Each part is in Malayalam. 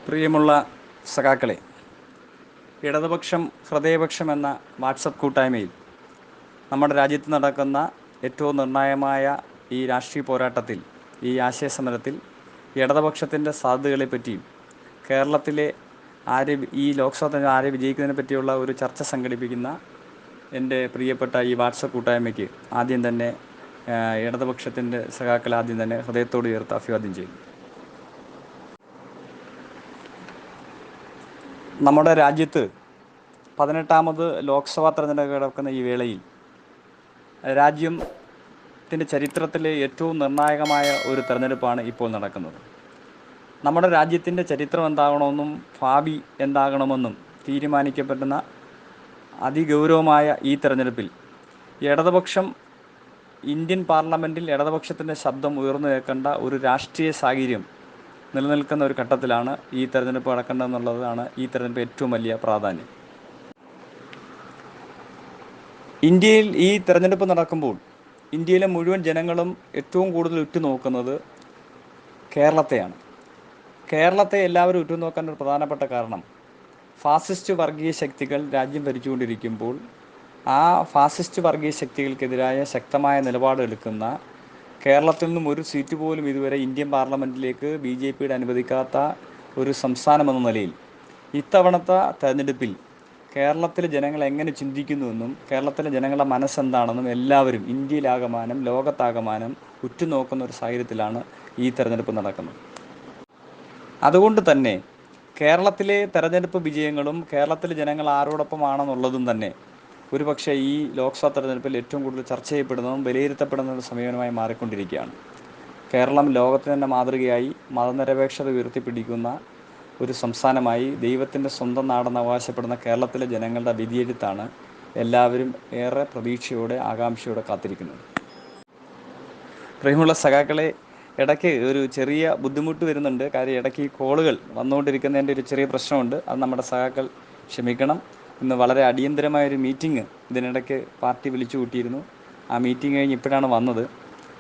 പ്രിയമുള്ള സഖാക്കളെ, ഇടതുപക്ഷം ഹൃദയപക്ഷം എന്ന വാട്സപ്പ് കൂട്ടായ്മയിൽ നമ്മുടെ രാജ്യത്ത് നടക്കുന്ന ഏറ്റവും നിർണായകമായ ഈ രാഷ്ട്രീയ പോരാട്ടത്തിൽ, ഈ ആശയസമരത്തിൽ ഇടതുപക്ഷത്തിൻ്റെ സാധ്യതകളെപ്പറ്റിയും കേരളത്തിലെ ഈ ലോക്സഭ തെരഞ്ഞെടുപ്പ് ആരെ വിജയിക്കുന്നതിനെ പറ്റിയുള്ള ഒരു ചർച്ച സംഘടിപ്പിക്കുന്ന എൻ്റെ പ്രിയപ്പെട്ട ഈ വാട്സപ്പ് കൂട്ടായ്മയ്ക്ക് ആദ്യം തന്നെ ഇടതുപക്ഷത്തിൻ്റെ സഖാക്കൾ ആദ്യം തന്നെ ഹൃദയത്തോട് ചേർത്ത് അഭിവാദ്യം ചെയ്യുന്നു. നമ്മുടെ രാജ്യത്ത് 18ാമത് ലോക്സഭാ തെരഞ്ഞെടുപ്പ് നടക്കുന്ന ഈ വേളയിൽ രാജ്യത്തിൻ്റെ ചരിത്രത്തിലെ ഏറ്റവും നിർണായകമായ ഒരു തെരഞ്ഞെടുപ്പാണ് ഇപ്പോൾ നടക്കുന്നത്. നമ്മുടെ രാജ്യത്തിൻ്റെ ചരിത്രം എന്താകണമെന്നും ഭാവി എന്താകണമെന്നും തീരുമാനിക്കപ്പെടുന്ന അതിഗൗരവമായ ഈ തെരഞ്ഞെടുപ്പിൽ ഇന്ത്യൻ പാർലമെൻറ്റിൽ ഇടതുപക്ഷത്തിൻ്റെ ശബ്ദം ഉയർന്നു കേൾക്കേണ്ട ഒരു രാഷ്ട്രീയ സാഹചര്യം നിലനിൽക്കുന്ന ഒരു ഘട്ടത്തിലാണ് ഈ തെരഞ്ഞെടുപ്പ് നടക്കേണ്ടതെന്നുള്ളതാണ് ഈ തെരഞ്ഞെടുപ്പ് ഏറ്റവും വലിയ പ്രാധാന്യം. ഇന്ത്യയിൽ ഈ തെരഞ്ഞെടുപ്പ് നടക്കുമ്പോൾ ഇന്ത്യയിലെ മുഴുവൻ ജനങ്ങളും ഏറ്റവും കൂടുതൽ ഉറ്റുനോക്കുന്നത് കേരളത്തെയാണ്. കേരളത്തെ എല്ലാവരും ഉറ്റുനോക്കാൻ ഒരു പ്രധാനപ്പെട്ട കാരണം, ഫാസിസ്റ്റ് വർഗീയ ശക്തികൾ രാജ്യം ഭരിച്ചുകൊണ്ടിരിക്കുമ്പോൾ ആ ഫാസിസ്റ്റ് വർഗീയ ശക്തികൾക്കെതിരായ ശക്തമായ നിലപാടെടുക്കുന്ന, കേരളത്തിൽ നിന്നും ഒരു സീറ്റ് പോലും ഇതുവരെ ഇന്ത്യൻ പാർലമെൻറ്റിലേക്ക് BJPയുടെ അനുവദിക്കാത്ത ഒരു സംസ്ഥാനമെന്ന നിലയിൽ ഇത്തവണത്തെ തെരഞ്ഞെടുപ്പിൽ കേരളത്തിലെ ജനങ്ങൾ എങ്ങനെ ചിന്തിക്കുന്നുവെന്നും കേരളത്തിലെ ജനങ്ങളുടെ മനസ്സെന്താണെന്നും എല്ലാവരും ഇന്ത്യയിലാകമാനം ലോകത്താകമാനം ഉറ്റുനോക്കുന്ന ഒരു സാഹചര്യത്തിലാണ് ഈ തെരഞ്ഞെടുപ്പ് നടക്കുന്നത്. അതുകൊണ്ട് തന്നെ കേരളത്തിലെ തെരഞ്ഞെടുപ്പ് വിജയങ്ങളും കേരളത്തിലെ ജനങ്ങൾ ആരോടൊപ്പമാണെന്നുള്ളതും തന്നെ ഒരുപക്ഷെ ഈ ലോക്സഭാ തെരഞ്ഞെടുപ്പിൽ ഏറ്റവും കൂടുതൽ ചർച്ച ചെയ്യപ്പെടുന്നതും വിലയിരുത്തപ്പെടുന്ന ഒരു സമീപനമായി മാറിക്കൊണ്ടിരിക്കുകയാണ്. കേരളം ലോകത്തിന് തന്നെ മാതൃകയായി മതനിരപേക്ഷത ഉയർത്തിപ്പിടിക്കുന്ന ഒരു സംസ്ഥാനമായി ദൈവത്തിൻ്റെ സ്വന്തം നാടെന്ന് അവകാശപ്പെടുന്ന കേരളത്തിലെ ജനങ്ങളുടെ വിധിയെഴുത്താണ് എല്ലാവരും ഏറെ പ്രതീക്ഷയോടെ ആകാംക്ഷയോടെ കാത്തിരിക്കുന്നത്. പ്രിയമുള്ള സഖാക്കളെ, ഇടയ്ക്ക് ഒരു ചെറിയ ബുദ്ധിമുട്ട് വരുന്നുണ്ട്. കാര്യം ഇടയ്ക്ക് ഈ കോളുകൾ വന്നുകൊണ്ടിരിക്കുന്നതിൻ്റെ ഒരു ചെറിയ പ്രശ്നമുണ്ട്. അത് നമ്മുടെ സഖാക്കൾ ക്ഷമിക്കണം. ഇന്ന് വളരെ അടിയന്തരമായൊരു മീറ്റിംഗ് ഇതിനിടയ്ക്ക് പാർട്ടി വിളിച്ചു കൂട്ടിയിരുന്നു. ആ മീറ്റിംഗ് കഴിഞ്ഞ് ഇപ്പോഴാണ് വന്നത്.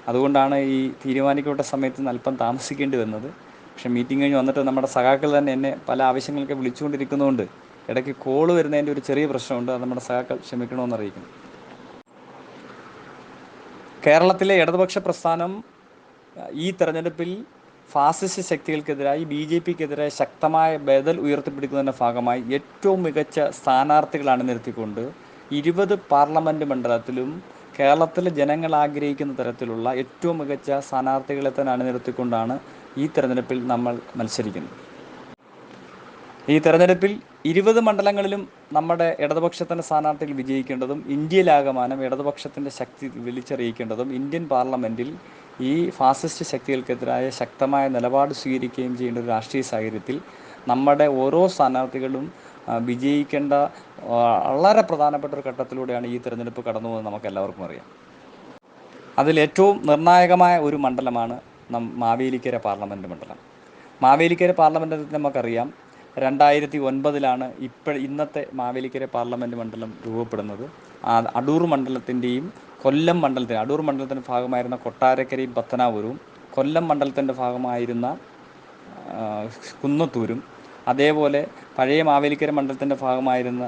അതുകൊണ്ടാണ് ഈ തീരുമാനിക്കപ്പെട്ട സമയത്ത് നിന്ന് അല്പം താമസിക്കേണ്ടി വന്നത്. പക്ഷേ മീറ്റിംഗ് കഴിഞ്ഞ് വന്നിട്ട് നമ്മുടെ സഖാക്കൾ തന്നെ എന്നെ പല ആവശ്യങ്ങൾക്ക് വിളിച്ചുകൊണ്ടിരിക്കുന്നതുകൊണ്ട് ഇടയ്ക്ക് കോള് വരുന്നതിൻ്റെ ഒരു ചെറിയ പ്രശ്നമുണ്ട്. അത് നമ്മുടെ സഖാക്കൾ ക്ഷമിക്കണമെന്ന് അറിയിക്കുന്നു. കേരളത്തിലെ ഇടതുപക്ഷ പ്രസ്ഥാനം ഈ തെരഞ്ഞെടുപ്പിൽ ഫാസിസ്റ്റ് ശക്തികൾക്കെതിരായി BJPക്കെതിരായി ശക്തമായ ബദൽ ഉയർത്തിപ്പിടിക്കുന്നതിൻ്റെ ഭാഗമായി ഏറ്റവും മികച്ച സ്ഥാനാർത്ഥികൾ അണിനിരത്തിക്കൊണ്ട് 20 പാർലമെൻറ്റ് മണ്ഡലത്തിലും കേരളത്തിലെ ജനങ്ങൾ ആഗ്രഹിക്കുന്ന തരത്തിലുള്ള ഏറ്റവും മികച്ച സ്ഥാനാർത്ഥികളെ തന്നെ അണിനിരത്തിക്കൊണ്ടാണ് ഈ തെരഞ്ഞെടുപ്പിൽ നമ്മൾ മത്സരിക്കുന്നത്. ഈ തെരഞ്ഞെടുപ്പിൽ 20 മണ്ഡലങ്ങളിലും നമ്മുടെ ഇടതുപക്ഷത്തിൻ്റെ സ്ഥാനാർത്ഥികൾ വിജയിക്കേണ്ടതും ഇന്ത്യയിലാകമാനം ഇടതുപക്ഷത്തിൻ്റെ ശക്തി വിളിച്ചറിയിക്കേണ്ടതും ഇന്ത്യൻ പാർലമെൻറ്റിൽ ഈ ഫാസിസ്റ്റ് ശക്തികൾക്കെതിരായ ശക്തമായ നിലപാട് സ്വീകരിക്കുകയും ചെയ്യേണ്ട ഒരു രാഷ്ട്രീയ സാഹചര്യത്തിൽ നമ്മുടെ ഓരോ സ്ഥാനാർത്ഥികളും വിജയിക്കേണ്ട വളരെ പ്രധാനപ്പെട്ട ഒരു ഘട്ടത്തിലൂടെയാണ് ഈ തെരഞ്ഞെടുപ്പ് കടന്നു പോകുന്നത്. നമുക്ക് എല്ലാവർക്കും അറിയാം. അതിലേറ്റവും നിർണായകമായ ഒരു മണ്ഡലമാണ് മാവേലിക്കര പാർലമെൻറ്റ് മണ്ഡലം. മാവേലിക്കര പാർലമെൻറ്റ് നമുക്കറിയാം, 2009 ഇന്നത്തെ മാവേലിക്കര പാർലമെൻറ്റ് മണ്ഡലം രൂപപ്പെടുന്നത്. അടൂർ മണ്ഡലത്തിൻ്റെയും കൊല്ലം മണ്ഡലത്തിൻ്റെ അടൂർ മണ്ഡലത്തിൻ്റെ ഭാഗമായിരുന്ന കൊട്ടാരക്കരയും പത്തനാപുരവും, കൊല്ലം മണ്ഡലത്തിൻ്റെ ഭാഗമായിരുന്ന കുന്നത്തൂരും, അതേപോലെ പഴയ മാവേലിക്കര മണ്ഡലത്തിൻ്റെ ഭാഗമായിരുന്ന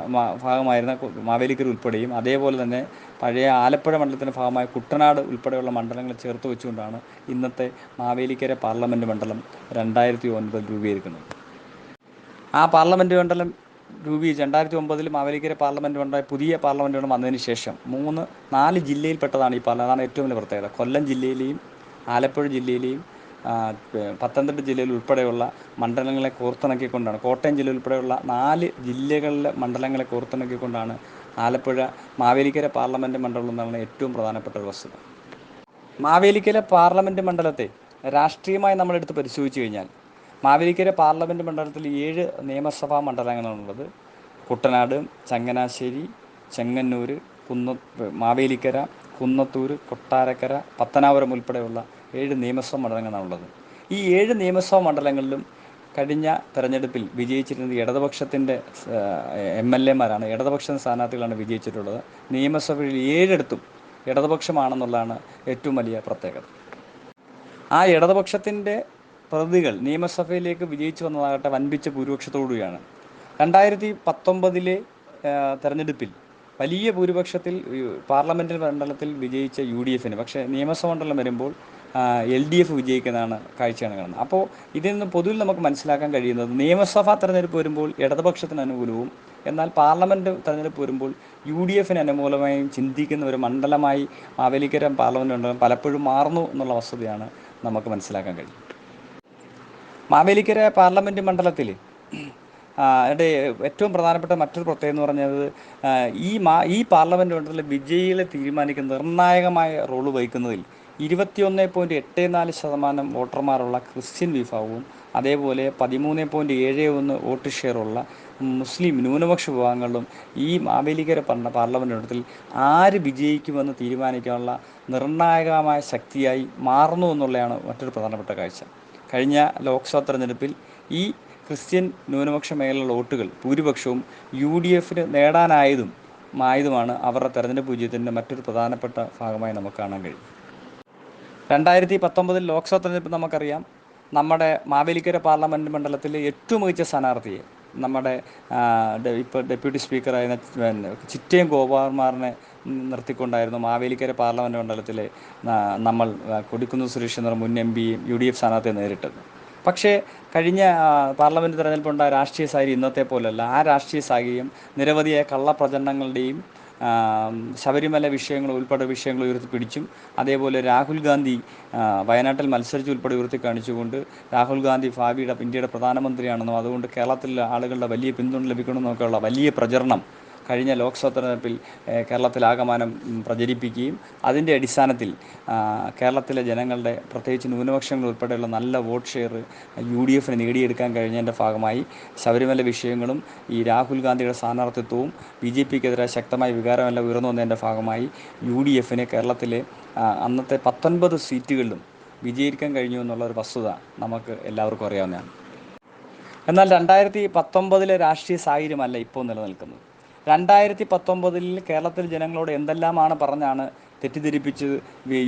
മാവേലിക്കര ഉൾപ്പെടെയും, അതേപോലെ തന്നെ പഴയ ആലപ്പുഴ മണ്ഡലത്തിൻ്റെ ഭാഗമായ കുട്ടനാട് ഉൾപ്പെടെയുള്ള മണ്ഡലങ്ങൾ ചേർത്ത് വെച്ചുകൊണ്ടാണ് ഇന്നത്തെ മാവേലിക്കര പാർലമെൻറ്റ് മണ്ഡലം 2009 രൂപീകരിക്കുന്നത്. ആ പാർലമെൻറ്റ് മണ്ഡലം 2009 മാവേലിക്കര പാർലമെൻറ്റ് മണ്ഡലം പുതിയ പാർലമെൻറ്റ് മണ്ഡലം വന്നതിന് ശേഷം 4 ജില്ലയിൽപ്പെട്ടതാണ് ഈ പാർലമെൻറ്റ്. അതാണ് ഏറ്റവും വലിയ പ്രത്യേകത. കൊല്ലം ജില്ലയിലെയും ആലപ്പുഴ ജില്ലയിലെയും പത്തനംതിട്ട ജില്ലയിൽ ഉൾപ്പെടെയുള്ള മണ്ഡലങ്ങളെ കോർത്തിണക്കിക്കൊണ്ടാണ്, കോട്ടയം ജില്ല ഉൾപ്പെടെയുള്ള 4 ജില്ലകളിലെ മണ്ഡലങ്ങളെ കോർത്തിണക്കിക്കൊണ്ടാണ് ആലപ്പുഴ മാവേലിക്കര പാർലമെൻറ്റ് മണ്ഡലം എന്നാണ് ഏറ്റവും പ്രധാനപ്പെട്ട ഒരു വസ്തുത. മാവേലിക്കര പാർലമെൻറ്റ് മണ്ഡലത്തെ രാഷ്ട്രീയമായി നമ്മളെടുത്ത് പരിശോധിച്ച് കഴിഞ്ഞാൽ മാവേലിക്കര പാർലമെൻറ്റ് മണ്ഡലത്തിൽ 7 നിയമസഭാ മണ്ഡലങ്ങളാണുള്ളത്. കുട്ടനാട്, ചങ്ങനാശ്ശേരി, ചെങ്ങന്നൂർ, മാവേലിക്കര, കുന്നത്തൂർ, കൊട്ടാരക്കര, പത്തനാപുരം ഉൾപ്പെടെയുള്ള 7 നിയമസഭാ മണ്ഡലങ്ങളാണുള്ളത്. ഈ 7 നിയമസഭാ മണ്ഡലങ്ങളിലും കഴിഞ്ഞ തെരഞ്ഞെടുപ്പിൽ വിജയിച്ചിരുന്നത് ഇടതുപക്ഷത്തിൻ്റെ MLAമാരാണ്, ഇടതുപക്ഷ സ്ഥാനാർത്ഥികളാണ് വിജയിച്ചിട്ടുള്ളത്. നിയമസഭയിൽ 7 ഇടതുപക്ഷമാണെന്നുള്ളതാണ് ഏറ്റവും വലിയ പ്രത്യേകത. ആ ഇടതുപക്ഷത്തിൻ്റെ പ്രതികൾ നിയമസഭയിലേക്ക് വിജയിച്ചു വന്നതാകട്ടെ വൻപിച്ച ഭൂരിപക്ഷത്തോടുകൂടിയാണ്. 2019 തെരഞ്ഞെടുപ്പിൽ വലിയ ഭൂരിപക്ഷത്തിൽ പാർലമെൻ്റ് മണ്ഡലത്തിൽ വിജയിച്ച UDFന് പക്ഷേ നിയമസഭാ മണ്ഡലം വരുമ്പോൾ LDF വിജയിക്കുന്നതാണ് കാഴ്ചയാണ് കാണുന്നത്. അപ്പോൾ ഇതിൽ നിന്ന് പൊതുവിൽ നമുക്ക് മനസ്സിലാക്കാൻ കഴിയുന്നത് നിയമസഭാ തെരഞ്ഞെടുപ്പ് വരുമ്പോൾ ഇടതുപക്ഷത്തിന് അനുകൂലവും എന്നാൽ പാർലമെൻറ്റ് തെരഞ്ഞെടുപ്പ് വരുമ്പോൾ UDFന് അനുകൂലമായും ചിന്തിക്കുന്ന ഒരു മണ്ഡലമായി മാവേലിക്കര പാർലമെൻറ്റ് മണ്ഡലം പലപ്പോഴും മാറുന്നു എന്നുള്ള വസ്തുതയാണ് നമുക്ക് മനസ്സിലാക്കാൻ കഴിയും. മാവേലിക്കര പാർലമെൻറ്റ് മണ്ഡലത്തിൽ ഏറ്റവും പ്രധാനപ്പെട്ട മറ്റൊരു പ്രത്യേകത എന്ന് പറഞ്ഞത് ഈ പാർലമെൻറ്റ് മണ്ഡലത്തിലെ വിജയികളെ തീരുമാനിക്കുന്ന നിർണായകമായ റോള് വഹിക്കുന്നതിൽ 21.84% വോട്ടർമാരുള്ള ക്രിസ്ത്യൻ വിഭാഗവും അതേപോലെ 13.71 വോട്ട് ഷെയറുള്ള മുസ്ലിം ന്യൂനപക്ഷ വിഭാഗങ്ങളിലും ഈ മാവേലിക്കര പാർലമെൻറ്റ് മണ്ഡലത്തിൽ ആര് വിജയിക്കുമെന്ന് തീരുമാനിക്കാനുള്ള നിർണായകമായ ശക്തിയായി മാറുന്നു എന്നുള്ളതാണ് മറ്റൊരു പ്രധാനപ്പെട്ട കാഴ്ച. കഴിഞ്ഞ ലോക്സഭാ തെരഞ്ഞെടുപ്പിൽ ഈ ക്രിസ്ത്യൻ ന്യൂനപക്ഷ മേഖലയിലുള്ള വോട്ടുകൾ ഭൂരിപക്ഷവും UDFന് നേടാനായതുമാണ് അവരുടെ തെരഞ്ഞെടുപ്പ് വിജയത്തിൻ്റെ മറ്റൊരു പ്രധാനപ്പെട്ട ഭാഗമായി നമുക്ക് കാണാൻ കഴിയും. 2019 ലോക്സഭാ തെരഞ്ഞെടുപ്പ് നമുക്കറിയാം. നമ്മുടെ മാവേലിക്കര പാർലമെൻറ്റ് മണ്ഡലത്തിലെ ഏറ്റവും മികച്ച സ്ഥാനാർത്ഥിയെ നമ്മുടെ ഇപ്പോൾ ഡെപ്യൂട്ടി സ്പീക്കറായിരുന്ന ചിറ്റയം ഗോപകുമാറിനെ നിർത്തിക്കൊണ്ടായിരുന്നു മാവേലിക്കര പാർലമെൻറ്റ് മണ്ഡലത്തിലെ നമ്മൾ കൊടിക്കുന്നിൽ സുരേഷ് എന്ന മുൻ MP UDF സ്ഥാനാർത്ഥിയെ നേരിട്ടത്. പക്ഷേ കഴിഞ്ഞ പാർലമെൻറ്റ് തെരഞ്ഞെടുപ്പുണ്ടായ രാഷ്ട്രീയ സാഹചര്യം ഇന്നത്തെ പോലെയല്ല. ആ രാഷ്ട്രീയ സാഹചര്യം നിരവധിയായ കള്ളപ്രചരണങ്ങളുടെയും ശബരിമല വിഷയങ്ങൾ ഉൾപ്പെടെ വിഷയങ്ങൾ ഉയർത്തിപ്പിടിച്ചും അതേപോലെ രാഹുൽ ഗാന്ധി വയനാട്ടിൽ മത്സരിച്ച് ഉൾപ്പെടെ ഉയർത്തി കാണിച്ചുകൊണ്ട് രാഹുൽ ഗാന്ധി ഭാവിയുടെ ഇന്ത്യയുടെ പ്രധാനമന്ത്രിയാണെന്നും അതുകൊണ്ട് കേരളത്തിലെ ആളുകളുടെ വലിയ പിന്തുണ ലഭിക്കണമെന്നൊക്കെയുള്ള വലിയ പ്രചരണം കഴിഞ്ഞ ലോക്സഭാ തെരഞ്ഞെടുപ്പിൽ കേരളത്തിലാകമാനം പ്രചരിപ്പിക്കുകയും അതിൻ്റെ അടിസ്ഥാനത്തിൽ കേരളത്തിലെ ജനങ്ങളുടെ പ്രത്യേകിച്ച് ന്യൂനപക്ഷങ്ങൾ ഉൾപ്പെടെയുള്ള നല്ല വോട്ട് ഷെയർ UDFന് നേടിയെടുക്കാൻ കഴിഞ്ഞതിൻ്റെ ഭാഗമായി ശബരിമല വിഷയങ്ങളും ഈ രാഹുൽ ഗാന്ധിയുടെ സ്ഥാനാർത്ഥിത്വവും BJPക്കെതിരെ ശക്തമായ വികാരമെല്ലാം ഉയർന്നു വന്നതിൻ്റെ ഭാഗമായി UDFന് കേരളത്തിലെ അന്നത്തെ 19 സീറ്റുകളിലും വിജയിക്കാൻ കഴിഞ്ഞു എന്നുള്ളൊരു വസ്തുത നമുക്ക് എല്ലാവർക്കും അറിയാവുന്നതാണ്. എന്നാൽ 2019 രാഷ്ട്രീയ സാഹചര്യമല്ല ഇപ്പോൾ നിലനിൽക്കുന്നത്. 2019 കേരളത്തിൽ ജനങ്ങളോട് എന്തെല്ലാമാണ് പറഞ്ഞാണ് തെറ്റിദ്ധരിപ്പിച്ച്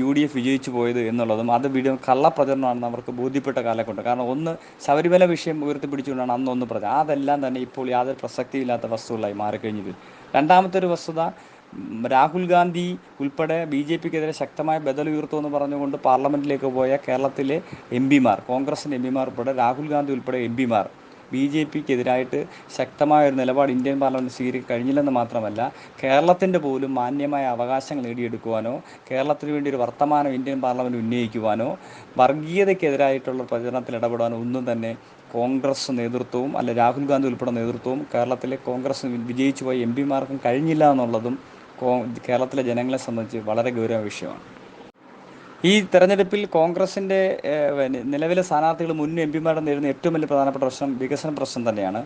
UDF വിജയിച്ചു പോയത് എന്നുള്ളതും അത് കള്ളപ്രചരണമാണെന്ന് അവർക്ക് ബോധ്യപ്പെട്ട കാലഘട്ടം. കാരണം ഒന്ന് ശബരിമല വിഷയം ഉയർത്തിപ്പിടിച്ചുകൊണ്ടാണ് അന്നൊന്ന് പറഞ്ഞത്. അതെല്ലാം തന്നെ ഇപ്പോൾ യാതൊരു പ്രസക്തിയില്ലാത്ത വസ്തുക്കളായി മാറിക്കഴിഞ്ഞത്. രണ്ടാമത്തെ ഒരു വസ്തുത രാഹുൽ ഗാന്ധി ഉൾപ്പെടെ BJPക്കെതിരെ ശക്തമായ ബദൽ ഉയർത്തുമെന്ന് പറഞ്ഞുകൊണ്ട് പാർലമെൻറ്റിലേക്ക് പോയ കേരളത്തിലെ MP മാർ കോൺഗ്രസിൻ്റെ MP മാർ ഉൾപ്പെടെ രാഹുൽ ഗാന്ധി ഉൾപ്പെടെ MP മാർ BJPക്കെതിരായിട്ട് ശക്തമായ ഒരു നിലപാട് ഇന്ത്യൻ പാർലമെൻറ്റ് സ്വീകരിക്കാൻ കഴിഞ്ഞില്ലെന്ന് മാത്രമല്ല കേരളത്തിൻ്റെ പോലും മാന്യമായ അവകാശങ്ങൾ നേടിയെടുക്കുവാനോ കേരളത്തിന് വേണ്ടി ഒരു വർത്തമാനം ഇന്ത്യൻ പാർലമെൻറ്റ് ഉന്നയിക്കുവാനോ വർഗീയതയ്ക്കെതിരായിട്ടുള്ള പ്രചരണത്തിൽ ഇടപെടാനോ ഒന്നും തന്നെ കോൺഗ്രസ് നേതൃത്വവും അല്ല രാഹുൽ ഗാന്ധി ഉൾപ്പെടെ നേതൃത്വവും കേരളത്തിലെ കോൺഗ്രസ് വിജയിച്ചു പോയ MP മാർക്കും കഴിഞ്ഞില്ല എന്നുള്ളതും കേരളത്തിലെ ജനങ്ങളെ സംബന്ധിച്ച് വളരെ ഗൗരവ വിഷയമാണ്. ഈ തെരഞ്ഞെടുപ്പിൽ കോൺഗ്രസിൻ്റെ നിലവിലെ സ്ഥാനാർത്ഥികൾ മുൻ MP മാരുടെ നേരിടുന്ന ഏറ്റവും വലിയ പ്രധാനപ്പെട്ട പ്രശ്നം വികസന പ്രശ്നം തന്നെയാണ്.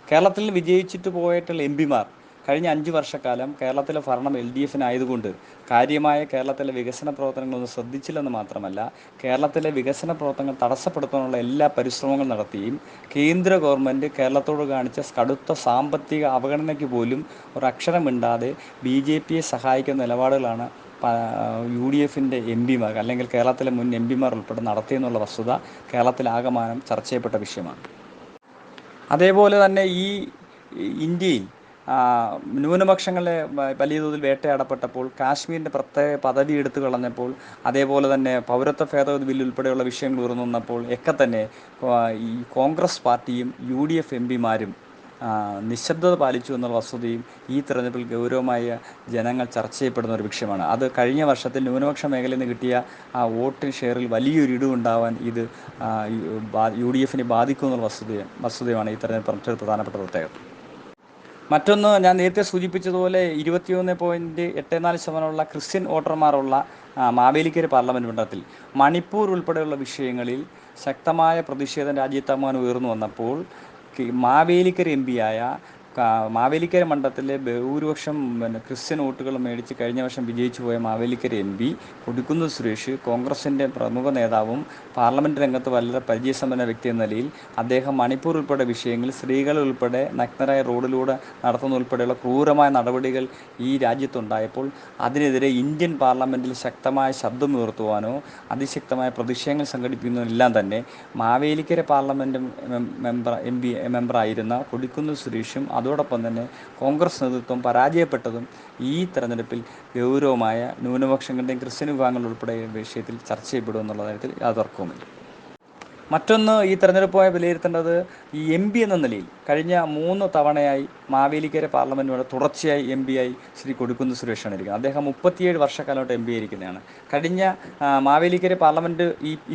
കേരളത്തിൽ വിജയിച്ചിട്ട് പോയിട്ടുള്ള MP മാർ കഴിഞ്ഞ 5 വർഷക്കാലം കേരളത്തിലെ ഭരണം LDFനായതുകൊണ്ട് കാര്യമായ കേരളത്തിലെ വികസന പ്രവർത്തനങ്ങളൊന്നും ശ്രദ്ധിച്ചില്ലെന്ന് മാത്രമല്ല കേരളത്തിലെ വികസന പ്രവർത്തനങ്ങൾ തടസ്സപ്പെടുത്താനുള്ള എല്ലാ പരിശ്രമങ്ങളും നടത്തുകയും കേന്ദ്ര ഗവൺമെൻറ് കേരളത്തോട് കാണിച്ച കടുത്ത സാമ്പത്തിക അവഗണനയ്ക്ക് പോലും ഒരക്ഷരം മിണ്ടാതെ BJPയെ സഹായിക്കുന്ന നിലപാടുകളാണ് UDFൻ്റെ MP മാർ അല്ലെങ്കിൽ കേരളത്തിലെ മുൻ MP മാർ ഉൾപ്പെടെ നടത്തിയെന്നുള്ള വസ്തുത കേരളത്തിലാകമാനം ചർച്ച ചെയ്യപ്പെട്ട വിഷയമാണ്. അതേപോലെ തന്നെ ഈ ഇന്ത്യയിൽ ന്യൂനപക്ഷങ്ങളെ വലിയ തോതിൽ വേട്ടയാടപ്പെട്ടപ്പോൾ കാശ്മീരിൻ്റെ പ്രത്യേക പദവി എടുത്തു കളഞ്ഞപ്പോൾ അതേപോലെ തന്നെ പൗരത്വ ഭേദഗതി ബില്ല് ഉൾപ്പെടെയുള്ള വിഷയങ്ങൾ ഉയർന്നു വന്നപ്പോൾ ഒക്കെ തന്നെ ഈ കോൺഗ്രസ് പാർട്ടിയും UDF MP മാരും നിശബ്ദത പാലിച്ചു എന്നുള്ള വസ്തുതയും ഈ തെരഞ്ഞെടുപ്പിൽ ഗൗരവമായ ജനങ്ങൾ ചർച്ച ചെയ്യപ്പെടുന്ന ഒരു വിഷയമാണ്. അത് കഴിഞ്ഞ വർഷത്തിൽ ന്യൂനപക്ഷ മേഖലയിൽ നിന്ന് കിട്ടിയ വോട്ട് ഷെയറിൽ വലിയൊരു ഇടിവുണ്ടാവാൻ ഇത് UDFനെ ബാധിക്കുമെന്നുള്ള വസ്തുതയാണ് ഈ തെരഞ്ഞെടുപ്പ് മറ്റൊരു പ്രധാനപ്പെട്ട പ്രത്യേകത. മറ്റൊന്ന് ഞാൻ നേരത്തെ സൂചിപ്പിച്ചതുപോലെ 21.84% ക്രിസ്ത്യൻ വോട്ടർമാരുള്ള മാവേലിക്കര പാർലമെൻറ്റ് മണ്ഡലത്തിൽ മണിപ്പൂർ ഉൾപ്പെടെയുള്ള വിഷയങ്ങളിൽ ശക്തമായ പ്രതിഷേധം രാജ്യത്താകമാനം ഉയർന്നു വന്നപ്പോൾ മാവേലിക്കര MP മാവേലിക്കര മണ്ഡലത്തിലെ ഭൂരിപക്ഷം ക്രിസ്ത്യൻ വോട്ടുകൾ മേടിച്ച് കഴിഞ്ഞ വർഷം വിജയിച്ചു പോയ മാവേലിക്കര MP കൊടിക്കുന്നിൽ സുരേഷ് കോൺഗ്രസിൻ്റെ പ്രമുഖ നേതാവും പാർലമെൻറ്റ് രംഗത്ത് വളരെ പരിചയസമ്പന്ന വ്യക്തി എന്ന നിലയിൽ അദ്ദേഹം മണിപ്പൂർ ഉൾപ്പെടെ വിഷയങ്ങളിൽ സ്ത്രീകൾ ഉൾപ്പെടെ നഗ്നരായ റോഡിലൂടെ നടത്തുന്ന ഉൾപ്പെടെയുള്ള ക്രൂരമായ നടപടികൾ ഈ രാജ്യത്തുണ്ടായപ്പോൾ അതിനെതിരെ ഇന്ത്യൻ പാർലമെൻറ്റിൽ ശക്തമായ ശബ്ദമുയർത്തുവാനോ അതിശക്തമായ പ്രതിഷേധങ്ങൾ സംഘടിപ്പിക്കുന്നതിനെല്ലാം തന്നെ മാവേലിക്കര പാർലമെൻറ്റ് മെമ്പറായിരുന്ന കൊടിക്കുന്നിൽ സുരേഷും അതോടൊപ്പം തന്നെ കോൺഗ്രസ് നേതൃത്വം പരാജയപ്പെട്ടതും ഈ തെരഞ്ഞെടുപ്പിൽ ഗൗരവമായ ന്യൂനപക്ഷങ്ങളുടെയും ക്രിസ്ത്യൻ വിഭാഗങ്ങൾ ഉൾപ്പെടെ വിഷയത്തിൽ ചർച്ച ചെയ്യപ്പെടുമെന്നുള്ള കാര്യത്തിൽ യാതൊരു തർക്കവുമില്ല. മറ്റൊന്ന് ഈ തെരഞ്ഞെടുപ്പുമായി വിലയിരുത്തേണ്ടത് ഈ MP എന്ന നിലയിൽ കഴിഞ്ഞ 3 തവണയായി മാവേലിക്കര പാർലമെൻറ്റിലൂടെ തുടർച്ചയായി MP ആയി ശ്രീ കൊടിക്കുന്നിൽ സുരേഷാണ് ഇരിക്കുന്നത്. അദ്ദേഹം 37 വർഷക്കാലമായിട്ട് MP ആയിരിക്കുന്നതാണ്. കഴിഞ്ഞ മാവേലിക്കര പാർലമെൻറ്റ്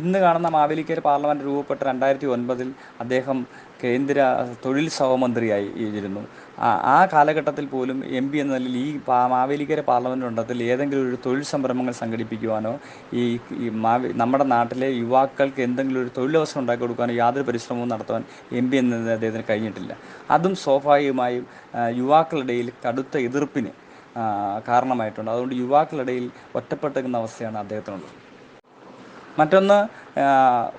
ഇന്ന് കാണുന്ന മാവേലിക്കര പാർലമെൻറ്റ് രൂപപ്പെട്ട 2009 അദ്ദേഹം കേന്ദ്ര തൊഴിൽ സഹമന്ത്രിയായി ഇരുന്നു. ആ കാലഘട്ടത്തിൽ പോലും MP എന്ന നിലയിൽ ഈ മാവേലിക്കര പാർലമെൻറ്റ് മണ്ഡലത്തിൽ ഏതെങ്കിലും ഒരു തൊഴിൽ സംരംഭങ്ങൾ സംഘടിപ്പിക്കുവാനോ നമ്മുടെ നാട്ടിലെ യുവാക്കൾക്ക് എന്തെങ്കിലും ഒരു തൊഴിലവസരം ഉണ്ടാക്കി കൊടുക്കാനോ യാതൊരു പരിശ്രമവും നടത്താൻ MP എന്ന അദ്ദേഹത്തിന് കഴിഞ്ഞിട്ടില്ല. അതും സ്വാഭാവികമായും യുവാക്കളുടെയിൽ കടുത്ത എതിർപ്പിന് കാരണമായിട്ടുണ്ട്. അതുകൊണ്ട് യുവാക്കളുടെയിൽ ഒറ്റപ്പെട്ട് നിൽക്കുന്ന അവസ്ഥയാണ് അദ്ദേഹത്തിനുള്ളത്. മറ്റൊന്ന്,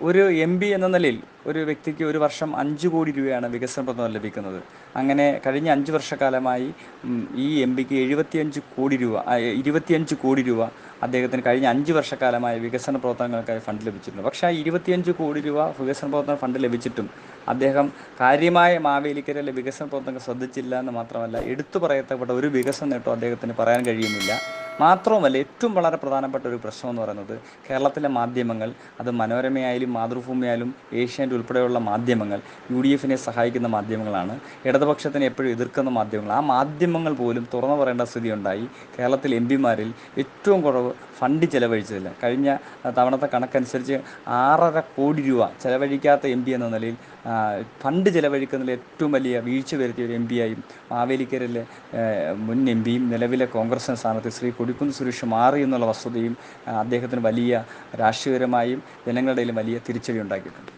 ഒരു MP എന്ന നിലയിൽ ഒരു വ്യക്തിക്ക് ഒരു വർഷം 5 കോടി രൂപയാണ് വികസന പ്രവർത്തനം ലഭിക്കുന്നത്. അങ്ങനെ കഴിഞ്ഞ 5 വർഷക്കാലമായി ഈ MPക്ക് 25 കോടി രൂപ അദ്ദേഹത്തിന് കഴിഞ്ഞ 5 വർഷക്കാലമായി വികസന പ്രവർത്തനങ്ങൾക്കായി ഫണ്ട് ലഭിച്ചിട്ടുണ്ട്. പക്ഷേ ആ 25 കോടി രൂപ വികസന പ്രവർത്തന ഫണ്ട് ലഭിച്ചിട്ടും അദ്ദേഹം കാര്യമായ മാവേലിക്കരയിലെ വികസന പ്രവർത്തനങ്ങൾ ശ്രദ്ധിച്ചില്ല എന്ന് മാത്രമല്ല, എടുത്തു പറയത്തപ്പെട്ട ഒരു വികസന നേട്ടവും അദ്ദേഹത്തിന് പറയാൻ കഴിയുന്നില്ല. മാത്രവുമല്ല, ഏറ്റവും വളരെ പ്രധാനപ്പെട്ട ഒരു പ്രശ്നം എന്ന് പറയുന്നത് കേരളത്തിലെ മാധ്യമങ്ങൾ, അത് മനോരമയായാലും മാതൃഭൂമിയായാലും ഏഷ്യാനെറ്റ് ഉൾപ്പെടെയുള്ള മാധ്യമങ്ങൾ UDFനെ സഹായിക്കുന്ന മാധ്യമങ്ങളാണ്, ഇടതുപക്ഷത്തിനെ എപ്പോഴും എതിർക്കുന്ന മാധ്യമങ്ങൾ. ആ മാധ്യമങ്ങൾ പോലും തുറന്നു പറയേണ്ട സ്ഥിതിയുണ്ടായി. കേരളത്തിൽ MPമാരിൽ ഏറ്റവും കുറവ് ഫണ്ട് ചിലവഴിച്ചതില്ല. കഴിഞ്ഞ തവണത്തെ കണക്കനുസരിച്ച് 6.5 കോടി രൂപ ചിലവഴിക്കാത്ത MP എന്ന നിലയിൽ ഫണ്ട് ചിലവഴിക്കുന്നതിൽ ഏറ്റവും വലിയ വീഴ്ച വരുത്തിയ ഒരു MPയായും മാവേലിക്കരയിലെ മുൻ MPയും നിലവിലെ കോൺഗ്രസ് സ്ഥാനത്ത് ശ്രീ കൊടിക്കുന്നിൽ സുരേഷ് മാറി എന്നുള്ള വസ്തുതയും അദ്ദേഹത്തിന് വലിയ രാഷ്ട്രീയപരമായും ജനങ്ങളുടെ ഇടയിൽ വലിയ തിരിച്ചടി ഉണ്ടാക്കിയിട്ടുണ്ട്.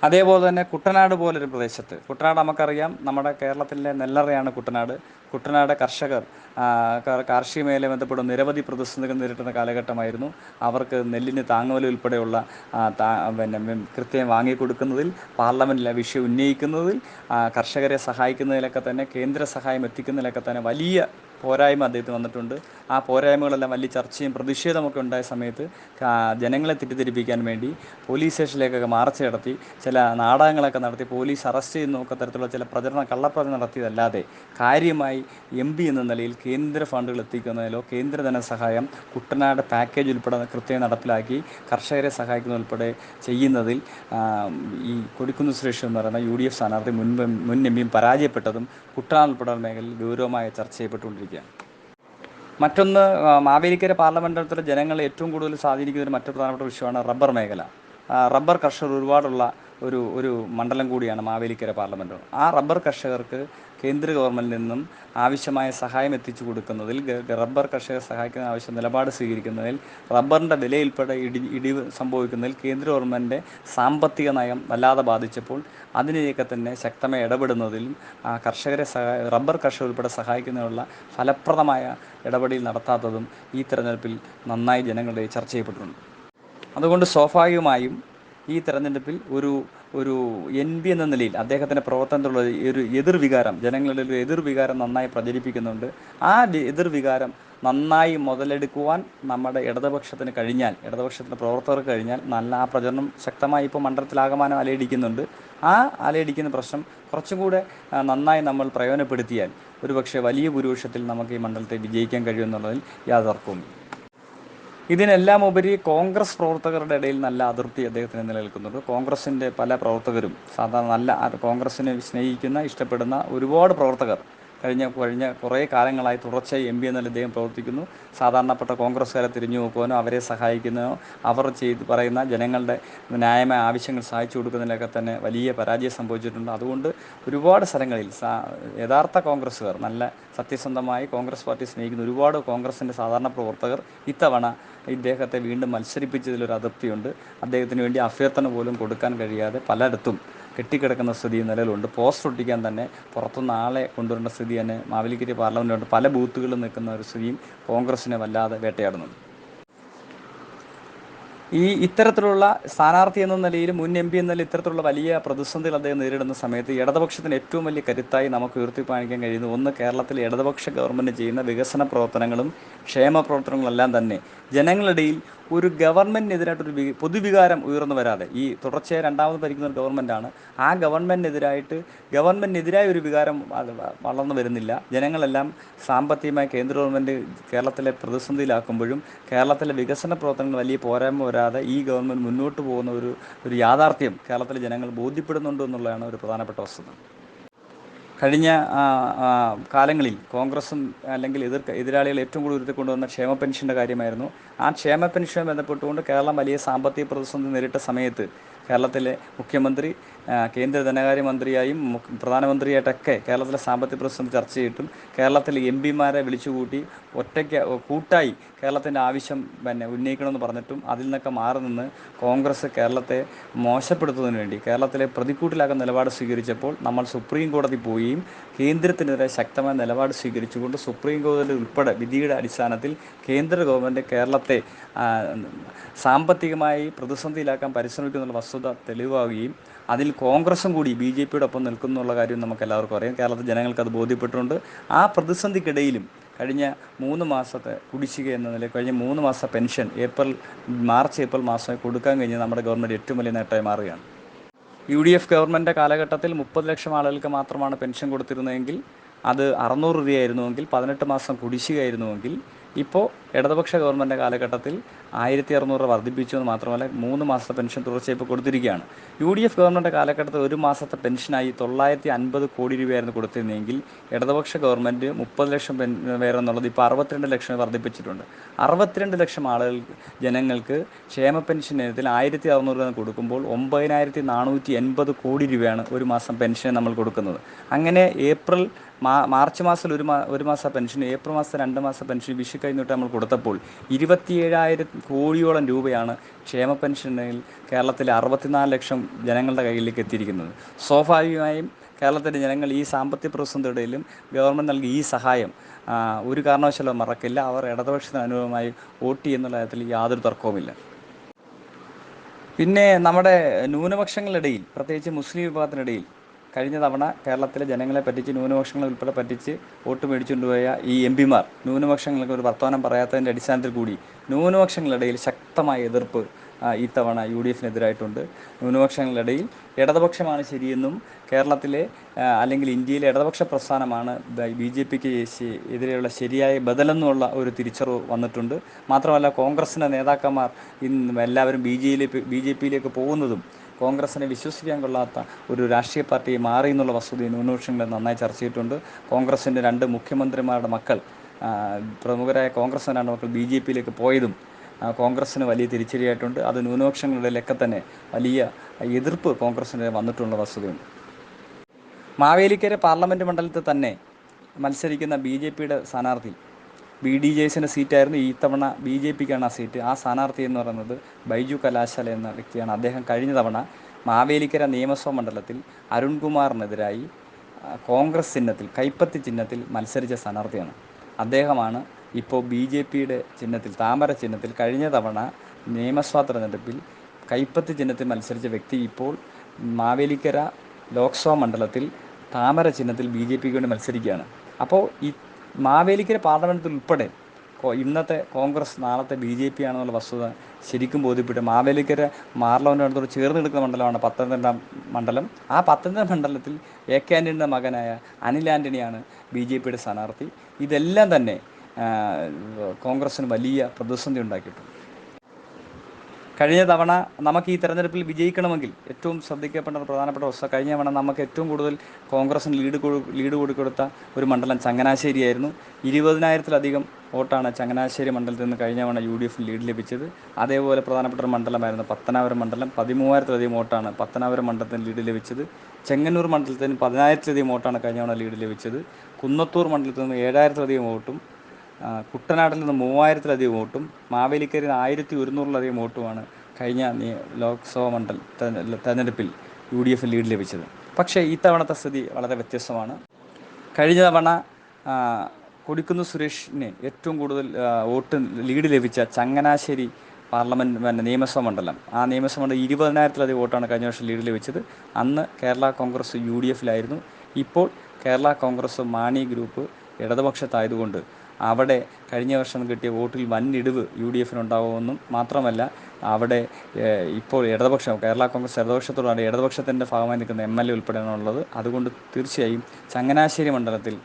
അതേപോലെ തന്നെ കുട്ടനാട് പോലൊരു പ്രദേശത്ത്, കുട്ടനാട് നമുക്കറിയാം, നമ്മുടെ കേരളത്തിലെ നെല്ലറയാണ് കുട്ടനാട്. കുട്ടനാട് കർഷകർ കാർഷിക മേഖലയെ ബന്ധപ്പെടുന്ന നിരവധി പ്രതിസന്ധികൾ നേരിടുന്ന കാലഘട്ടമായിരുന്നു. അവർക്ക് നെല്ലിന് താങ്ങുവില ഉൾപ്പെടെയുള്ള കൃത്യം വാങ്ങിക്കൊടുക്കുന്നതിൽ, പാർലമെൻറ്റിലെ വിഷയം ഉന്നയിക്കുന്നതിൽ, കർഷകരെ സഹായിക്കുന്നതിലൊക്കെ തന്നെ, കേന്ദ്ര സഹായം എത്തിക്കുന്നതിലൊക്കെ തന്നെ വലിയ പോരായ്മ അദ്ദേഹത്തിന് വന്നിട്ടുണ്ട്. ആ പോരായ്മകളെല്ലാം വലിയ ചർച്ചയും പ്രതിഷേധമൊക്കെ ഉണ്ടായ സമയത്ത് ജനങ്ങളെ തെറ്റിദ്ധരിപ്പിക്കാൻ വേണ്ടി പോലീസ് സ്റ്റേഷനിലേക്കൊക്കെ മാർച്ച് നടത്തി, ചില നാടകങ്ങളൊക്കെ നടത്തി, പോലീസ് അറസ്റ്റ് ചെയ്യുന്നൊക്കെ തരത്തിലുള്ള ചില കള്ളപ്രചരണം നടത്തിയതല്ലാതെ കാര്യമായി MP എന്ന നിലയിൽ കേന്ദ്ര ഫണ്ടുകൾ എത്തിക്കുന്നതിലോ കേന്ദ്ര ധനസഹായം കുട്ടനാട് പാക്കേജ് ഉൾപ്പെടെ കൃത്യമായി നടപ്പിലാക്കി കർഷകരെ സഹായിക്കുന്ന ഉൾപ്പെടെ ചെയ്യുന്നതിൽ ഈ കൊടിക്കുന്നിൽ സുരേഷ് എന്ന് പറയുന്ന UDF സ്ഥാനാർത്ഥി മുൻ MPയും പരാജയപ്പെട്ടതും കുട്ടനാട് ഉൾപ്പെടെയുള്ള മേഖലയിൽ ഗൗരവമായ ചർച്ച ചെയ്യപ്പെട്ടുകൊണ്ടിരിക്കുകയാണ്. മറ്റൊന്ന്, മാവേലിക്കര പാർലമെൻറ്റിലെ ജനങ്ങളെ ഏറ്റവും കൂടുതൽ സ്വാധീനിക്കുന്ന മറ്റു പ്രധാനപ്പെട്ട വിഷയമാണ് റബ്ബർ മേഖല. റബ്ബർ കർഷകർ ഒരുപാടുള്ള ഒരു മണ്ഡലം കൂടിയാണ് മാവേലിക്കര പാർലമെൻറ്റ്. ആ റബ്ബർ കർഷകർക്ക് കേന്ദ്ര ഗവൺമെൻറ്റിൽ നിന്നും ആവശ്യമായ സഹായം എത്തിച്ചു കൊടുക്കുന്നതിൽ, റബ്ബർ കർഷകരെ സഹായിക്കുന്ന ആവശ്യം നിലപാട് സ്വീകരിക്കുന്നതിൽ, റബ്ബറിൻ്റെ വിലയുൾപ്പെടെ ഇടിവ് സംഭവിക്കുന്നതിൽ കേന്ദ്ര ഗവൺമെൻറ്റിൻ്റെ സാമ്പത്തിക നയം വല്ലാതെ ബാധിച്ചപ്പോൾ അതിനെയൊക്കെ തന്നെ ശക്തമായി ഇടപെടുന്നതിലും റബ്ബർ കർഷകർ ഉൾപ്പെടെ സഹായിക്കുന്നതിനുള്ള ഫലപ്രദമായ ഇടപെടൽ നടത്താത്തതും ഈ തെരഞ്ഞെടുപ്പിൽ നന്നായി ജനങ്ങളുടെ ചർച്ച ചെയ്യപ്പെട്ടിട്ടുണ്ട്. അതുകൊണ്ട് സ്വാഭാവികമായും ഈ തെരഞ്ഞെടുപ്പിൽ ഒരു MP എന്ന നിലയിൽ അദ്ദേഹത്തിൻ്റെ പ്രവർത്തനത്തിലുള്ള ഒരു എതിർവികാരം, ജനങ്ങളുടെ ഒരു എതിർവികാരം നന്നായി പ്രചരിപ്പിക്കുന്നുണ്ട്. ആ എതിർവികാരം നന്നായി മുതലെടുക്കുവാൻ നമ്മുടെ ഇടതുപക്ഷത്തിന് കഴിഞ്ഞാൽ, ഇടതുപക്ഷത്തിൻ്റെ പ്രവർത്തകർക്ക് കഴിഞ്ഞാൽ, ആ പ്രചരണം ശക്തമായി ഇപ്പോൾ മണ്ഡലത്തിലാകമാനം അലയടിക്കുന്നുണ്ട്. ആ അലയടിക്കുന്ന പ്രശ്നം കുറച്ചും കൂടെ നന്നായി നമ്മൾ പ്രയോജനപ്പെടുത്തിയാൽ ഒരുപക്ഷെ വലിയ ഭൂരിപക്ഷത്തിൽ നമുക്ക് ഈ മണ്ഡലത്തെ വിജയിക്കാൻ കഴിയുമെന്നുള്ളതിൽ യാതൊരു തർക്കവുമില്ല. ഇതിനെല്ലാം ഉപരി കോൺഗ്രസ് പ്രവർത്തകരുടെ ഇടയിൽ നല്ല അതൃപ്തി അദ്ദേഹത്തിന് നിലനിൽക്കുന്നുണ്ട്. കോൺഗ്രസിൻ്റെ പല പ്രവർത്തകരും, സാധാരണ കോൺഗ്രസിനെ സ്നേഹിക്കുന്ന, ഇഷ്ടപ്പെടുന്ന ഒരുപാട് പ്രവർത്തകർ കഴിഞ്ഞ കുറേ കാലങ്ങളായി തുടർച്ചയായി MP എന്നുള്ള അദ്ദേഹം പ്രവർത്തിക്കുന്നു. സാധാരണപ്പെട്ട കോൺഗ്രസ്സുകാരെ തിരിഞ്ഞു നോക്കുവാനോ അവരെ സഹായിക്കുന്നതോ അവർ പറയുന്ന ജനങ്ങളുടെ ന്യായമായ ആവശ്യങ്ങൾ സഹായിച്ചു കൊടുക്കുന്നതിലൊക്കെ തന്നെ വലിയ പരാജയം സംഭവിച്ചിട്ടുണ്ട്. അതുകൊണ്ട് ഒരുപാട് സ്ഥലങ്ങളിൽ യഥാർത്ഥ കോൺഗ്രസ്സുകാർ, നല്ല സത്യസന്ധമായി കോൺഗ്രസ് പാർട്ടി സ്നേഹിക്കുന്ന ഒരുപാട് കോൺഗ്രസിൻ്റെ സാധാരണ പ്രവർത്തകർ ഇത്തവണ ഇദ്ദേഹത്തെ വീണ്ടും മത്സരിപ്പിച്ചതിലൊരു അതൃപ്തിയുണ്ട്. അദ്ദേഹത്തിന് വേണ്ടി അഭ്യർത്ഥന പോലും കൊടുക്കാൻ കഴിയാതെ പലയിടത്തും കെട്ടിക്കിടക്കുന്ന സ്ഥിതി നിലവിലുണ്ട്. പോസ്റ്റർ ഒട്ടിക്കാൻ തന്നെ പുറത്തുനിന്ന് ആളെ കൊണ്ടുവരേണ്ട സ്ഥിതി തന്നെ മാവേലിക്കര പാർലമെൻറ്റിലുണ്ട്. പല ബൂത്തുകളിൽ നിൽക്കുന്ന ഒരു സ്ഥിതിയും കോൺഗ്രസിനെ വല്ലാതെ വേട്ടയാടുന്നുണ്ട്. ഇത്തരത്തിലുള്ള സ്ഥാനാർത്ഥി എന്ന നിലയിൽ, മുൻ എം പി എന്ന നിലയിൽ ഇത്തരത്തിലുള്ള വലിയ പ്രതിസന്ധികൾ അദ്ദേഹം നേരിടുന്ന സമയത്ത് ഇടതുപക്ഷത്തിന് ഏറ്റവും വലിയ കരുത്തായി നമുക്ക് ഉയർത്തിപ്പാണിക്കാൻ കഴിയുന്നത് ഒന്ന്, കേരളത്തിലെ ഇടതുപക്ഷ ഗവൺമെൻറ് ചെയ്യുന്ന വികസന പ്രവർത്തനങ്ങളും ക്ഷേമ പ്രവർത്തനങ്ങളെല്ലാം തന്നെ ജനങ്ങളിടയിൽ ഒരു ഗവൺമെൻറ്റിനെതിരായിട്ടൊരു പൊതുവികാരം ഉയർന്നു വരാതെ, ഈ തുടർച്ചയായി രണ്ടാമത് ഭരിക്കുന്ന ഒരു ഗവൺമെൻറ്റാണ്, ആ ഗവൺമെൻറ്റിനെതിരായ ഒരു വികാരം വളർന്നു വരുന്നില്ല. ജനങ്ങളെല്ലാം സാമ്പത്തികമായി കേന്ദ്ര ഗവൺമെൻറ് കേരളത്തിലെ പ്രതിസന്ധിയിലാക്കുമ്പോഴും കേരളത്തിലെ വികസന പ്രവർത്തനങ്ങൾ വലിയ പോരായ്മ വരാതെ ഈ ഗവൺമെൻറ് മുന്നോട്ട് പോകുന്ന ഒരു യാഥാർത്ഥ്യം കേരളത്തിലെ ജനങ്ങൾ ബോധ്യപ്പെടുന്നുണ്ട് എന്നുള്ളതാണ് ഒരു പ്രധാനപ്പെട്ട വസ്തുത. കഴിഞ്ഞ കാലങ്ങളിൽ കോൺഗ്രസും അല്ലെങ്കിൽ എതിരാളികൾ ഏറ്റവും കൂടുതൽ ഉയർത്തിക്കൊണ്ടുവന്ന ക്ഷേമ പെൻഷൻ്റെ കാര്യമായിരുന്നു. ആ ക്ഷേമ പെൻഷനുമായി ബന്ധപ്പെട്ടുകൊണ്ട് കേരളം വലിയ സാമ്പത്തിക പ്രതിസന്ധി നേരിട്ട സമയത്ത് കേരളത്തിലെ മുഖ്യമന്ത്രി, കേന്ദ്ര ധനകാര്യമന്ത്രിയായും പ്രധാനമന്ത്രിയായിട്ടൊക്കെ കേരളത്തിലെ സാമ്പത്തിക പ്രതിസന്ധി ചർച്ച ചെയ്തിട്ടും കേരളത്തിലെ എം പിമാരെ വിളിച്ചുകൂട്ടി കൂട്ടായി കേരളത്തിൻ്റെ ആവശ്യം ഉന്നയിക്കണമെന്ന് പറഞ്ഞിട്ടും അതിൽ നിന്നൊക്കെ മാറി നിന്ന് കോൺഗ്രസ് കേരളത്തെ മോശപ്പെടുത്തുന്നതിന് വേണ്ടി കേരളത്തിലെ പ്രതിക്കൂട്ടിലാക്കുന്ന നിലപാട് സ്വീകരിച്ചപ്പോൾ നമ്മൾ സുപ്രീം കോടതി പോവുകയും കേന്ദ്രത്തിനെതിരെ ശക്തമായ നിലപാട് സ്വീകരിച്ചുകൊണ്ട് സുപ്രീം കോടതി ഉൾപ്പെടെ വിധിയുടെ അടിസ്ഥാനത്തിൽ കേന്ദ്ര ഗവൺമെൻറ് കേരളത്തെ സാമ്പത്തികമായി പ്രതിസന്ധിയിലാക്കാൻ പരിശ്രമിക്കുന്നുള്ള വസ്തുത തെളിവാകുകയും അതിൽ കോൺഗ്രസും കൂടി ബി ജെ പിയുടെ ഒപ്പം നിൽക്കുന്നുള്ള കാര്യം നമുക്കെല്ലാവർക്കും അറിയാം. കേരളത്തിലെ ജനങ്ങൾക്ക് അത് ബോധ്യപ്പെട്ടിട്ടുണ്ട്. ആ പ്രതിസന്ധിക്കിടയിലും കഴിഞ്ഞ 3 മാസത്തെ കുടിശ്ശിക എന്ന നിലയിൽ കഴിഞ്ഞ 3 മാസത്തെ പെൻഷൻ മാർച്ച് ഏപ്രിൽ മാസമായി കൊടുക്കാൻ കഴിഞ്ഞ് നമ്മുടെ ഗവൺമെൻറ് ഏറ്റവും വലിയ നേട്ടമായി മാറുകയാണ്. UDF ഗവൺമെൻറ് കാലഘട്ടത്തിൽ 30 ലക്ഷം ആളുകൾക്ക് മാത്രമാണ് പെൻഷൻ കൊടുത്തിരുന്നതെങ്കിൽ അത് 600 രൂപയായിരുന്നുവെങ്കിൽ 18 മാസം കുടിശ്ശികയായിരുന്നുവെങ്കിൽ ഇപ്പോൾ ഇടതുപക്ഷ ഗവൺമെൻറ് കാലഘട്ടത്തിൽ 1600 രൂപ വർദ്ധിപ്പിച്ചു എന്ന് മാത്രമല്ല 3 മാസത്തെ പെൻഷൻ തുടർച്ചയായി ഇപ്പോൾ കൊടുത്തിരിക്കുകയാണ്. UDF ഗവൺമെൻറ് കാലഘട്ടത്തിൽ ഒരു മാസത്തെ പെൻഷനായി 950 കോടി രൂപയായിരുന്നു കൊടുത്തിരുന്നതെങ്കിൽ ഇടതുപക്ഷ ഗവൺമെൻറ് 30 ലക്ഷം പേര് എന്നുള്ളത് ഇപ്പോൾ 62 ലക്ഷം വർദ്ധിപ്പിച്ചിട്ടുണ്ട്. 62 ലക്ഷം ജനങ്ങൾക്ക് ക്ഷേമ പെൻഷൻ ഇനത്തിൽ 1600 രൂപ കൊടുക്കുമ്പോൾ 9480 കോടി രൂപയാണ് ഒരു മാസം പെൻഷൻ നമ്മൾ കൊടുക്കുന്നത്. അങ്ങനെ മാർച്ച് മാസത്തിൽ ഒരു മാസം പെൻഷൻ, ഏപ്രിൽ മാസത്തെ 2 മാസം പെൻഷൻ വിഷു കഴിഞ്ഞിട്ട് നമ്മൾ കൊടുത്തപ്പോൾ 27,000 കോടിയോളം രൂപയാണ് ക്ഷേമ പെൻഷനിൽ കേരളത്തിലെ 64 ലക്ഷം ജനങ്ങളുടെ കയ്യിലേക്ക് എത്തിയിരിക്കുന്നത്. സ്വാഭാവികമായും കേരളത്തിലെ ജനങ്ങൾ ഈ സാമ്പത്തിക പ്രതിസന്ധിയുടെയിലും ഗവൺമെൻറ് നൽകിയ ഈ സഹായം ഒരു കാരണവശാലും മറക്കില്ല. അവർ ഇടതുപക്ഷത്തിന് അനുകൂലമായി വോട്ട് ചെയ്യുന്നുള്ള കാര്യത്തിൽ യാതൊരു തർക്കവുമില്ല. പിന്നെ നമ്മുടെ ന്യൂനപക്ഷങ്ങളിടയിൽ, പ്രത്യേകിച്ച് മുസ്ലിം വിഭാഗത്തിനിടയിൽ കഴിഞ്ഞ തവണ കേരളത്തിലെ ജനങ്ങളെ പറ്റിച്ച്, ന്യൂനപക്ഷങ്ങളെ ഉൾപ്പെടെ പറ്റിച്ച് വോട്ട് മേടിച്ചുകൊണ്ടുപോയ ഈ എം പിമാർ ന്യൂനപക്ഷങ്ങൾക്ക് ഒരു വർത്തമാനം പറയാത്തതിൻ്റെ അടിസ്ഥാനത്തിൽ കൂടി ന്യൂനപക്ഷങ്ങളിടയിൽ ശക്തമായ എതിർപ്പ് ഇത്തവണ UDFനെതിരായിട്ടുണ്ട്. ന്യൂനപക്ഷങ്ങളിടയിൽ ഇടതുപക്ഷമാണ് ശരിയെന്നും കേരളത്തിലെ അല്ലെങ്കിൽ ഇന്ത്യയിലെ ഇടതുപക്ഷ പ്രസ്ഥാനമാണ് BJPക്ക് എതിരെയുള്ള ശരിയായ ബദലെന്നുള്ള ഒരു തിരിച്ചറിവ് വന്നിട്ടുണ്ട്. മാത്രമല്ല കോൺഗ്രസിൻ്റെ നേതാക്കന്മാർ എല്ലാവരും BJPയിലേക്ക് പോകുന്നതും കോൺഗ്രസിനെ വിശ്വസിക്കാൻ കൊള്ളാത്ത ഒരു രാഷ്ട്രീയ പാർട്ടി മാറി എന്നുള്ള വസ്തുതയും ന്യൂനപക്ഷങ്ങൾ നന്നായി ചർച്ച ചെയ്തിട്ടുണ്ട്. കോൺഗ്രസിൻ്റെ 2 മുഖ്യമന്ത്രിമാരുടെ മക്കൾ, പ്രമുഖരായ കോൺഗ്രസിൻ്റെ 2 മക്കൾ BJPയിലേക്ക് പോയതും കോൺഗ്രസ്സിന് വലിയ തിരിച്ചടിയായിട്ടുണ്ട്. അത് ന്യൂനപക്ഷങ്ങളിലൊക്കെ തന്നെ വലിയ എതിർപ്പ് കോൺഗ്രസിന് വന്നിട്ടുള്ള വസ്തുതയുണ്ട്. മാവേലിക്കര പാർലമെൻറ്റ് മണ്ഡലത്തിൽ തന്നെ മത്സരിക്കുന്ന BJPയുടെ സ്ഥാനാർത്ഥി BD JSൻ്റെ സീറ്റായിരുന്നു. ഇത്തവണ BJPക്കാണ് ആ സീറ്റ്. ആ സ്ഥാനാർത്ഥി എന്ന് പറയുന്നത് ബൈജു കലാശാല എന്ന വ്യക്തിയാണ്. അദ്ദേഹം കഴിഞ്ഞ തവണ മാവേലിക്കര നിയമസഭാ മണ്ഡലത്തിൽ അരുൺകുമാറിനെതിരായി കോൺഗ്രസ് ചിഹ്നത്തിൽ, കൈപ്പത്തി ചിഹ്നത്തിൽ മത്സരിച്ച സ്ഥാനാർത്ഥിയാണ്. അദ്ദേഹമാണ് ഇപ്പോൾ BJPയുടെ ചിഹ്നത്തിൽ, താമര ചിഹ്നത്തിൽ കഴിഞ്ഞ തവണ നിയമസഭാ തെരഞ്ഞെടുപ്പിൽ കൈപ്പത്തി ചിഹ്നത്തിൽ മത്സരിച്ച വ്യക്തി ഇപ്പോൾ മാവേലിക്കര ലോക്സഭാ മണ്ഡലത്തിൽ താമര ചിഹ്നത്തിൽ BJPക്ക് വേണ്ടി മത്സരിക്കുകയാണ്. അപ്പോൾ ഈ മാവേലിക്കര പാർലമെൻറ്റിൽ ഉൾപ്പെടെ ഇന്നത്തെ കോൺഗ്രസ് നാളത്തെ BJP ആണെന്നുള്ള വസ്തുത ശരിക്കും ബോധ്യപ്പെട്ടു. മാവേലിക്കര പാർലമെൻറ്റിനോട് ചേർന്ന് നിൽക്കുന്ന മണ്ഡലമാണ് പത്തനംതിട്ട മണ്ഡലം. ആ പത്തനംതിട്ട മണ്ഡലത്തിൽ AK ആൻ്റണിയുടെ മകനായ അനിൽ ആൻ്റണിയാണ് BJPയുടെ സ്ഥാനാർത്ഥി. ഇതെല്ലാം തന്നെ കോൺഗ്രസ്സിന് വലിയ പ്രതിസന്ധി ഉണ്ടാക്കിയിട്ടുണ്ട്. കഴിഞ്ഞ തവണ നമുക്ക് ഈ തെരഞ്ഞെടുപ്പിൽ വിജയിക്കണമെങ്കിൽ ഏറ്റവും ശ്രദ്ധിക്കപ്പെട്ട പ്രധാനപ്പെട്ട വസ്തുത, കഴിഞ്ഞ തവണ നമുക്ക് ഏറ്റവും കൂടുതൽ കോൺഗ്രസിന് ലീഡ് കൊടുത്ത ഒരു മണ്ഡലം ചങ്ങനാശ്ശേരിയായിരുന്നു. 20,000-ലധികം വോട്ടാണ് ചങ്ങനാശ്ശേരി മണ്ഡലത്തിൽ നിന്ന് കഴിഞ്ഞ തവണ UDFന് ലീഡ് ലഭിച്ചത്. അതേപോലെ പ്രധാനപ്പെട്ട ഒരു മണ്ഡലമായിരുന്നു പത്തനാപുരം മണ്ഡലം. 13,000-ലധികം വോട്ടാണ് പത്തനാപുരം മണ്ഡലത്തിന് ലീഡ് ലഭിച്ചത്. ചെങ്ങന്നൂർ മണ്ഡലത്തിന് 10,000-ലധികം വോട്ടാണ് കഴിഞ്ഞ തവണ ലീഡ് ലഭിച്ചത്. കുന്നത്തൂർ മണ്ഡലത്തിൽ നിന്ന് 7,000-ലധികം വോട്ടും, കുട്ടനാട്ടിൽ നിന്ന് 3,000-ലധികം വോട്ടും, മാവേലിക്കരയിൽ 1,100-ലധികം വോട്ടുമാണ് കഴിഞ്ഞ ലോക്സഭാ തെരഞ്ഞെടുപ്പിൽ UDF ലീഡ് ലഭിച്ചത്. പക്ഷേ ഇത്തവണത്തെ സ്ഥിതി വളരെ വ്യത്യസ്തമാണ്. കഴിഞ്ഞ തവണ കൊടിക്കുന്ന് സുരേഷിന് ഏറ്റവും കൂടുതൽ വോട്ട് ലീഡ് ലഭിച്ച ചങ്ങനാശ്ശേരി പാർലമെൻറ്റ് നിയമസഭാ മണ്ഡലം, ആ നിയമസഭാ മണ്ഡലം 20,000-ലധികം വോട്ടാണ് കഴിഞ്ഞ വർഷം ലീഡ് ലഭിച്ചത്. അന്ന് കേരള കോൺഗ്രസ് UDF ഇപ്പോൾ കേരള കോൺഗ്രസ് മാണി ഗ്രൂപ്പ് ഇടതുപക്ഷത്തായതുകൊണ്ട് അവിടെ കഴിഞ്ഞ വർഷം കിട്ടിയ വോട്ടിൽ വൻ ഇടിവ് UDF ഉണ്ടാകുമെന്നും മാത്രമല്ല, അവിടെ ഇപ്പോൾ കേരള കോൺഗ്രസ് ഇടതുപക്ഷത്തോടാണ്, ഇടതുപക്ഷത്തിൻ്റെ ഭാഗമായി നിൽക്കുന്ന MLA ഉൾപ്പെടെയാണുള്ളത്. അതുകൊണ്ട് തീർച്ചയായും ചങ്ങനാശ്ശേരി മണ്ഡലത്തിൽ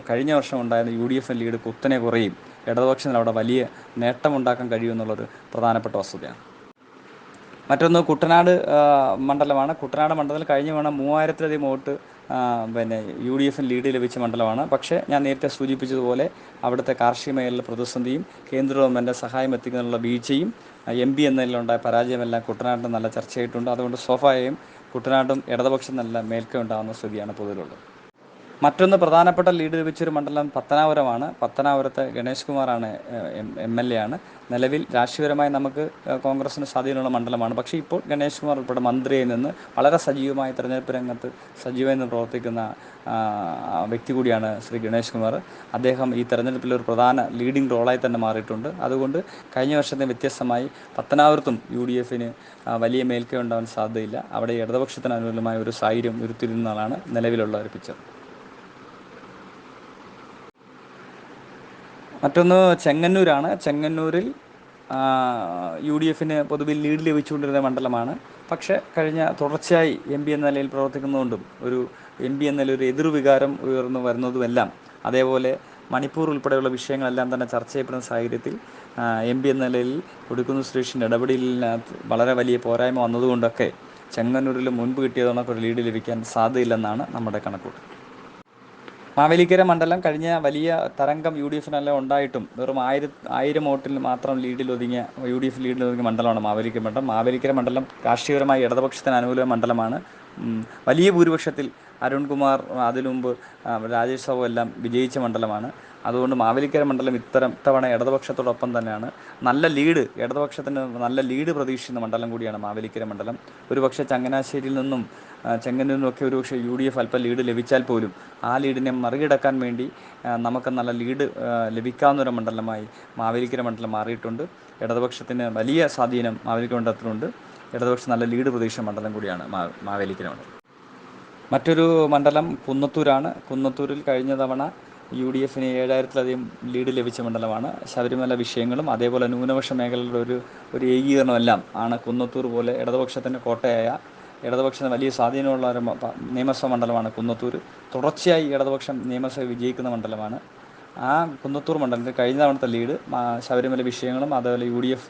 കഴിഞ്ഞ വർഷം ഉണ്ടായിരുന്ന UDF ലീഡ് കുത്തനെ കുറയും, ഇടതുപക്ഷത്തിന് അവിടെ വലിയ നേട്ടമുണ്ടാക്കാൻ കഴിയുമെന്നുള്ളത് പ്രധാനപ്പെട്ട വസ്തുതയാണ്. മറ്റൊന്ന് കുട്ടനാട് മണ്ഡലമാണ്. കുട്ടനാട് മണ്ഡലത്തിൽ കഴിഞ്ഞ തവണ 3000-ലധികം വോട്ട് UDF ലീഡ് ലഭിച്ച മണ്ഡലമാണ്. പക്ഷേ ഞാൻ നേരത്തെ സൂചിപ്പിച്ചതുപോലെ അവിടുത്തെ കാർഷിക മേഖലയിലെ പ്രതിസന്ധിയും കേന്ദ്ര ഗവൺമെൻറ് സഹായം എത്തിക്കുന്നതിനുള്ള വീഴ്ചയും MP എന്നതിലുണ്ടായ പരാജയമെല്ലാം കുട്ടനാട്ടിൽ നല്ല ചർച്ചയായിട്ടുണ്ട്. അതുകൊണ്ട് സ്വാഭാവികമായും കുട്ടനാട്ടും ഇടതുപക്ഷം നല്ല മേൽക്കൈ ഉണ്ടാകുന്ന സ്ഥിതിയാണ് പൊതുവിലുള്ളത്. മറ്റൊന്ന് പ്രധാനപ്പെട്ട ലീഡ് ലഭിച്ചൊരു മണ്ഡലം പത്തനാപുരമാണ്. പത്തനാപുരത്തെ ഗണേഷ് കുമാറാണ് MLA ആണ്. നിലവിൽ രാഷ്ട്രീയപരമായി നമുക്ക് കോൺഗ്രസിന് സ്വാധീനമുള്ള മണ്ഡലമാണ്. പക്ഷേ ഇപ്പോൾ ഗണേഷ് കുമാർ ഉൾപ്പെടെ മന്ത്രിയിൽ നിന്ന് വളരെ സജീവമായി തെരഞ്ഞെടുപ്പ് രംഗത്ത് സജീവമായി നിന്ന് പ്രവർത്തിക്കുന്ന വ്യക്തി കൂടിയാണ് ശ്രീ ഗണേഷ് കുമാർ. അദ്ദേഹം ഈ തെരഞ്ഞെടുപ്പിൽ ഒരു പ്രധാന ലീഡിംഗ് റോളായി തന്നെ മാറിയിട്ടുണ്ട്. അതുകൊണ്ട് കഴിഞ്ഞ വർഷത്തെ വ്യത്യസ്തമായി പത്തനാപുരത്തും UDFന് വലിയ മേൽക്കൈ ഉണ്ടാകാൻ സാധ്യതയില്ല. അവിടെ ഇടതുപക്ഷത്തിന് അനുകൂലമായ ഒരു സാഹചര്യം ഉരുത്തിരിയുന്നതാണ് നിലവിലുള്ള ഒരു പിക്ചർ. മറ്റൊന്ന് ചെങ്ങന്നൂരാണ്. ചെങ്ങന്നൂരിൽ UDFന് പൊതുവിൽ ലീഡ് ലഭിച്ചുകൊണ്ടിരുന്ന മണ്ഡലമാണ്. പക്ഷേ തുടർച്ചയായി MP എന്ന നിലയിൽ പ്രവർത്തിക്കുന്നതുകൊണ്ടും ഒരു MP എന്ന നിലയിൽ ഒരു എതിർവികാരം ഉയർന്നു വരുന്നതുമെല്ലാം, അതേപോലെ മണിപ്പൂർ ഉൾപ്പെടെയുള്ള വിഷയങ്ങളെല്ലാം തന്നെ ചർച്ച ചെയ്യപ്പെടുന്ന സാഹചര്യത്തിൽ MP എന്ന നിലയിൽ കൊടിക്കുന്ന് സുരേഷിൻ്റെ ഇടപെടലിനകത്ത് വളരെ വലിയ പോരായ്മ വന്നതുകൊണ്ടൊക്കെ ചെങ്ങന്നൂരിൽ മുൻപ് കിട്ടിയതോണൊക്കെ ഒരു ലീഡ് ലഭിക്കാൻ സാധ്യതയില്ലെന്നാണ് നമ്മുടെ കണക്കൂട്ട്. മാവേലിക്കര മണ്ഡലം കഴിഞ്ഞ വലിയ തരംഗം UDFനെല്ലാം ഉണ്ടായിട്ടും വെറും 1000 വോട്ടിൽ മാത്രം UDF ലീഡിലൊതുങ്ങിയ മണ്ഡലമാണ് മാവേലിക്കര മണ്ഡലം. മാവേലിക്കര മണ്ഡലം രാഷ്ട്രീയപരമായി ഇടതുപക്ഷത്തിന് അനുകൂല മണ്ഡലമാണ്. വലിയ ഭൂരിപക്ഷത്തിൽ അരുൺകുമാർ, അതിനു മുമ്പ് രാജേഷ് സാബു എല്ലാം വിജയിച്ച മണ്ഡലമാണ്. അതുകൊണ്ട് മാവേലിക്കര മണ്ഡലം ഇത്തവണ ഇടതുപക്ഷത്തോടൊപ്പം തന്നെയാണ്. ഇടതുപക്ഷത്തിന് നല്ല ലീഡ് പ്രതീക്ഷിക്കുന്ന മണ്ഡലം കൂടിയാണ് മാവേലിക്കര മണ്ഡലം. ഒരുപക്ഷെ ചങ്ങനാശ്ശേരിയിൽ നിന്നും ചെങ്ങന്നൂരിൽ നിന്നൊക്കെ ഒരുപക്ഷെ UDF അല്പം ലീഡ് ലഭിച്ചാൽ പോലും ആ ലീഡിനെ മറികടക്കാൻ വേണ്ടി നമുക്ക് നല്ല ലീഡ് ലഭിക്കാവുന്ന ഒരു മണ്ഡലമായി മാവേലിക്കര മണ്ഡലം മാറിയിട്ടുണ്ട്. ഇടതുപക്ഷത്തിന് വലിയ സ്വാധീനം മാവേലിക്കര മണ്ഡലത്തിലുണ്ട്. ഇടതുപക്ഷം നല്ല ലീഡ് പ്രതീക്ഷിച്ച മണ്ഡലം കൂടിയാണ് മാവേലിക്കര മണ്ഡലം. മറ്റൊരു മണ്ഡലം കുന്നത്തൂരാണ്. കുന്നത്തൂരിൽ കഴിഞ്ഞ തവണ UDFന് 7000-ലധികം ലീഡ് ലഭിച്ച മണ്ഡലമാണ്. ശബരിമല വിഷയങ്ങളും അതേപോലെ ന്യൂനപക്ഷ മേഖലയുടെ ഒരു ഏകീകരണമെല്ലാം ആണ് കുന്നത്തൂർ പോലെ ഇടതുപക്ഷത്തിൻ്റെ കോട്ടയായ, ഇടതുപക്ഷത്തിന് വലിയ സ്വാധീനമുള്ള ഒരു നിയമസഭാ മണ്ഡലമാണ് കുന്നത്തൂർ. തുടർച്ചയായി ഇടതുപക്ഷം നിയമസഭ വിജയിക്കുന്ന മണ്ഡലമാണ്. ആ കുന്നത്തൂർ മണ്ഡലത്തിൽ കഴിഞ്ഞ തവണത്തെ ലീഡ് ശബരിമല വിഷയങ്ങളും അതേപോലെ UDF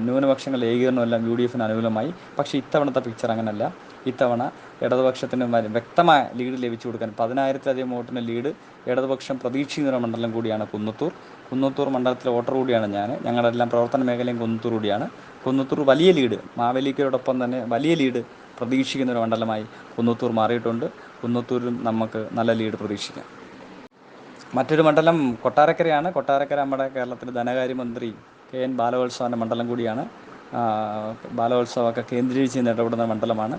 ന്യൂനപക്ഷങ്ങളുടെ ഏകീകരണമെല്ലാം UDFന് അനുകൂലമായി. പക്ഷേ ഇത്തവണത്തെ പിക്ചർ അങ്ങനെയല്ല. ഇത്തവണ ഇടതുപക്ഷത്തിന് വ്യക്തമായ ലീഡ് ലഭിച്ചു കൊടുക്കാൻ 10,000-ലധികം വോട്ടിന് ലീഡ് ഇടതുപക്ഷം പ്രതീക്ഷിക്കുന്ന ഒരു മണ്ഡലം കൂടിയാണ് കുന്നത്തൂർ. കുന്നത്തൂർ മണ്ഡലത്തിലെ വോട്ടർ കൂടിയാണ് ഞങ്ങളുടെ എല്ലാം പ്രവർത്തന മേഖലയും കുന്നത്തൂർ കൂടിയാണ്. കുന്നത്തൂർ വലിയ ലീഡ്, മാവേലിക്കരോടൊപ്പം തന്നെ വലിയ ലീഡ് പ്രതീക്ഷിക്കുന്ന ഒരു മണ്ഡലമായി കുന്നത്തൂർ മാറിയിട്ടുണ്ട്. കുന്നത്തൂരിലും നമുക്ക് നല്ല ലീഡ് പ്രതീക്ഷിക്കാം. മറ്റൊരു മണ്ഡലം കൊട്ടാരക്കരയാണ്. കൊട്ടാരക്കര നമ്മുടെ കേരളത്തിലെ ധനകാര്യമന്ത്രി KN ബാലകോത്സവൻ്റെ മണ്ഡലം കൂടിയാണ്. ബാലകോത്സവമൊക്കെ കേന്ദ്രീകരിച്ച് ഇടപെടുന്ന മണ്ഡലമാണ്.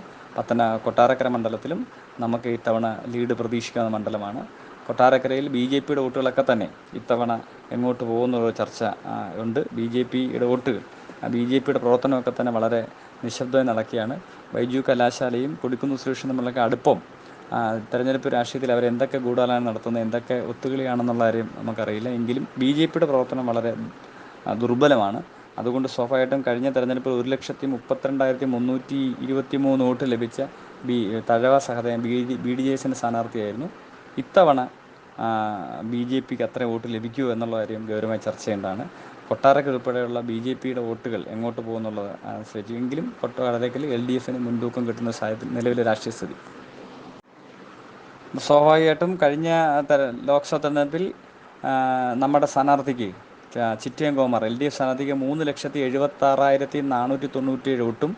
കൊട്ടാരക്കര മണ്ഡലത്തിലും നമുക്ക് ഇത്തവണ ലീഡ് പ്രതീക്ഷിക്കാവുന്ന മണ്ഡലമാണ്. കൊട്ടാരക്കരയിൽ BJPയുടെ വോട്ടുകളൊക്കെ തന്നെ ഇത്തവണ എങ്ങോട്ട് പോകുന്നൊരു ചർച്ച ഉണ്ട്. BJPയുടെ വോട്ടുകൾ, BJPയുടെ പ്രവർത്തനമൊക്കെ തന്നെ വളരെ നിശബ്ദമായി നടക്കുകയാണ്. ബൈജു കലാശാലയും കൊടിക്കുന്ന് സുരേഷും തമ്മിലൊക്കെ അടുപ്പം തെരഞ്ഞെടുപ്പ് രാഷ്ട്രീയത്തിൽ അവരെന്തൊക്കെ ഗൂഢാലോചന നടത്തുന്നത്, എന്തൊക്കെ ഒത്തുകളിയാണെന്നുള്ള കാര്യം നമുക്കറിയില്ല. എങ്കിലും BJPയുടെ പ്രവർത്തനം വളരെ ദുർബലമാണ്. അതുകൊണ്ട് സ്വാഭാവികമായിട്ടും കഴിഞ്ഞ തെരഞ്ഞെടുപ്പിൽ 1,52,323 വോട്ട് ലഭിച്ച തഴവ സഹദേവൻ BDJSൻ്റെ സ്ഥാനാർത്ഥിയായിരുന്നു. ഇത്തവണ BJPക്ക് അത്ര വോട്ട് ലഭിക്കുമോ എന്നുള്ള കാര്യം ഗൗരവമായി ചർച്ച ചെയ്യേണ്ടതാണ്. കൊട്ടാരക്കര ഉൾപ്പെടെയുള്ള BJPയുടെ വോട്ടുകൾ എങ്ങോട്ട് പോകുന്നുള്ളത് അനുസരിച്ച്, എങ്കിലും കൊട്ടാരക്കരയിൽ LDFന് മുൻതൂക്കം കിട്ടുന്ന സാഹചര്യത്തിൽ നിലവിലെ രാഷ്ട്രീയ സ്ഥിതി സ്വാഭാവികമായിട്ടും കഴിഞ്ഞ ലോക്സഭാ തെരഞ്ഞെടുപ്പിൽ നമ്മുടെ സ്ഥാനാർത്ഥിക്ക് ചിറ്റയം കോമർ LDF സ്ഥാനാർത്ഥിക്ക് 3,76,497 വോട്ടും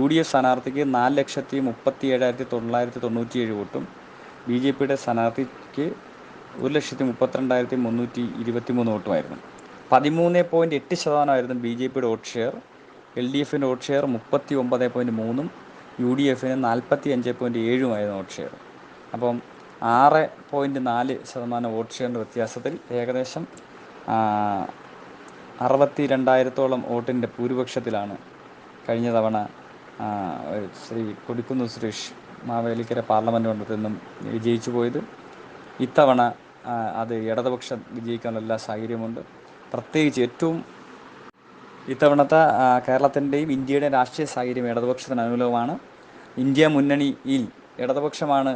UDF സ്ഥാനാർത്ഥിക്ക് 4,37,997 വോട്ടും BJPയുടെ സ്ഥാനാർത്ഥിക്ക് 1,32,323 വോട്ടുമായിരുന്നു. 13.8% BJPയുടെ വോട്ട് ഷെയർ. LDFിൻ്റെ വോട്ട് ഷെയർ 39.3 UDFന് 45.7 വോട്ട് ഷെയർ. അപ്പം 6.4% വോട്ട് ഷെയറിൻ്റെ വ്യത്യാസത്തിൽ ഏകദേശം 62,000-ഓളം വോട്ടിൻ്റെ ഭൂരിപക്ഷത്തിലാണ് കഴിഞ്ഞ തവണ ശ്രീ കൊടിക്കുന്നിൽ സുരേഷ് മാവേലിക്കര പാർലമെൻറ്റ് മണ്ഡലത്തിൽ നിന്നും വിജയിച്ചു പോയത്. ഇത്തവണ അത് ഇടതുപക്ഷം വിജയിക്കാനുള്ള എല്ലാ സാഹചര്യമുണ്ട്. പ്രത്യേകിച്ച് ഏറ്റവും ഇത്തവണത്തെ കേരളത്തിൻ്റെയും ഇന്ത്യയുടെയും രാഷ്ട്രീയ സാഹചര്യം ഇടതുപക്ഷത്തിന് അനുകൂലമാണ്. ഇന്ത്യ മുന്നണിയിൽ ഇടതുപക്ഷമാണ്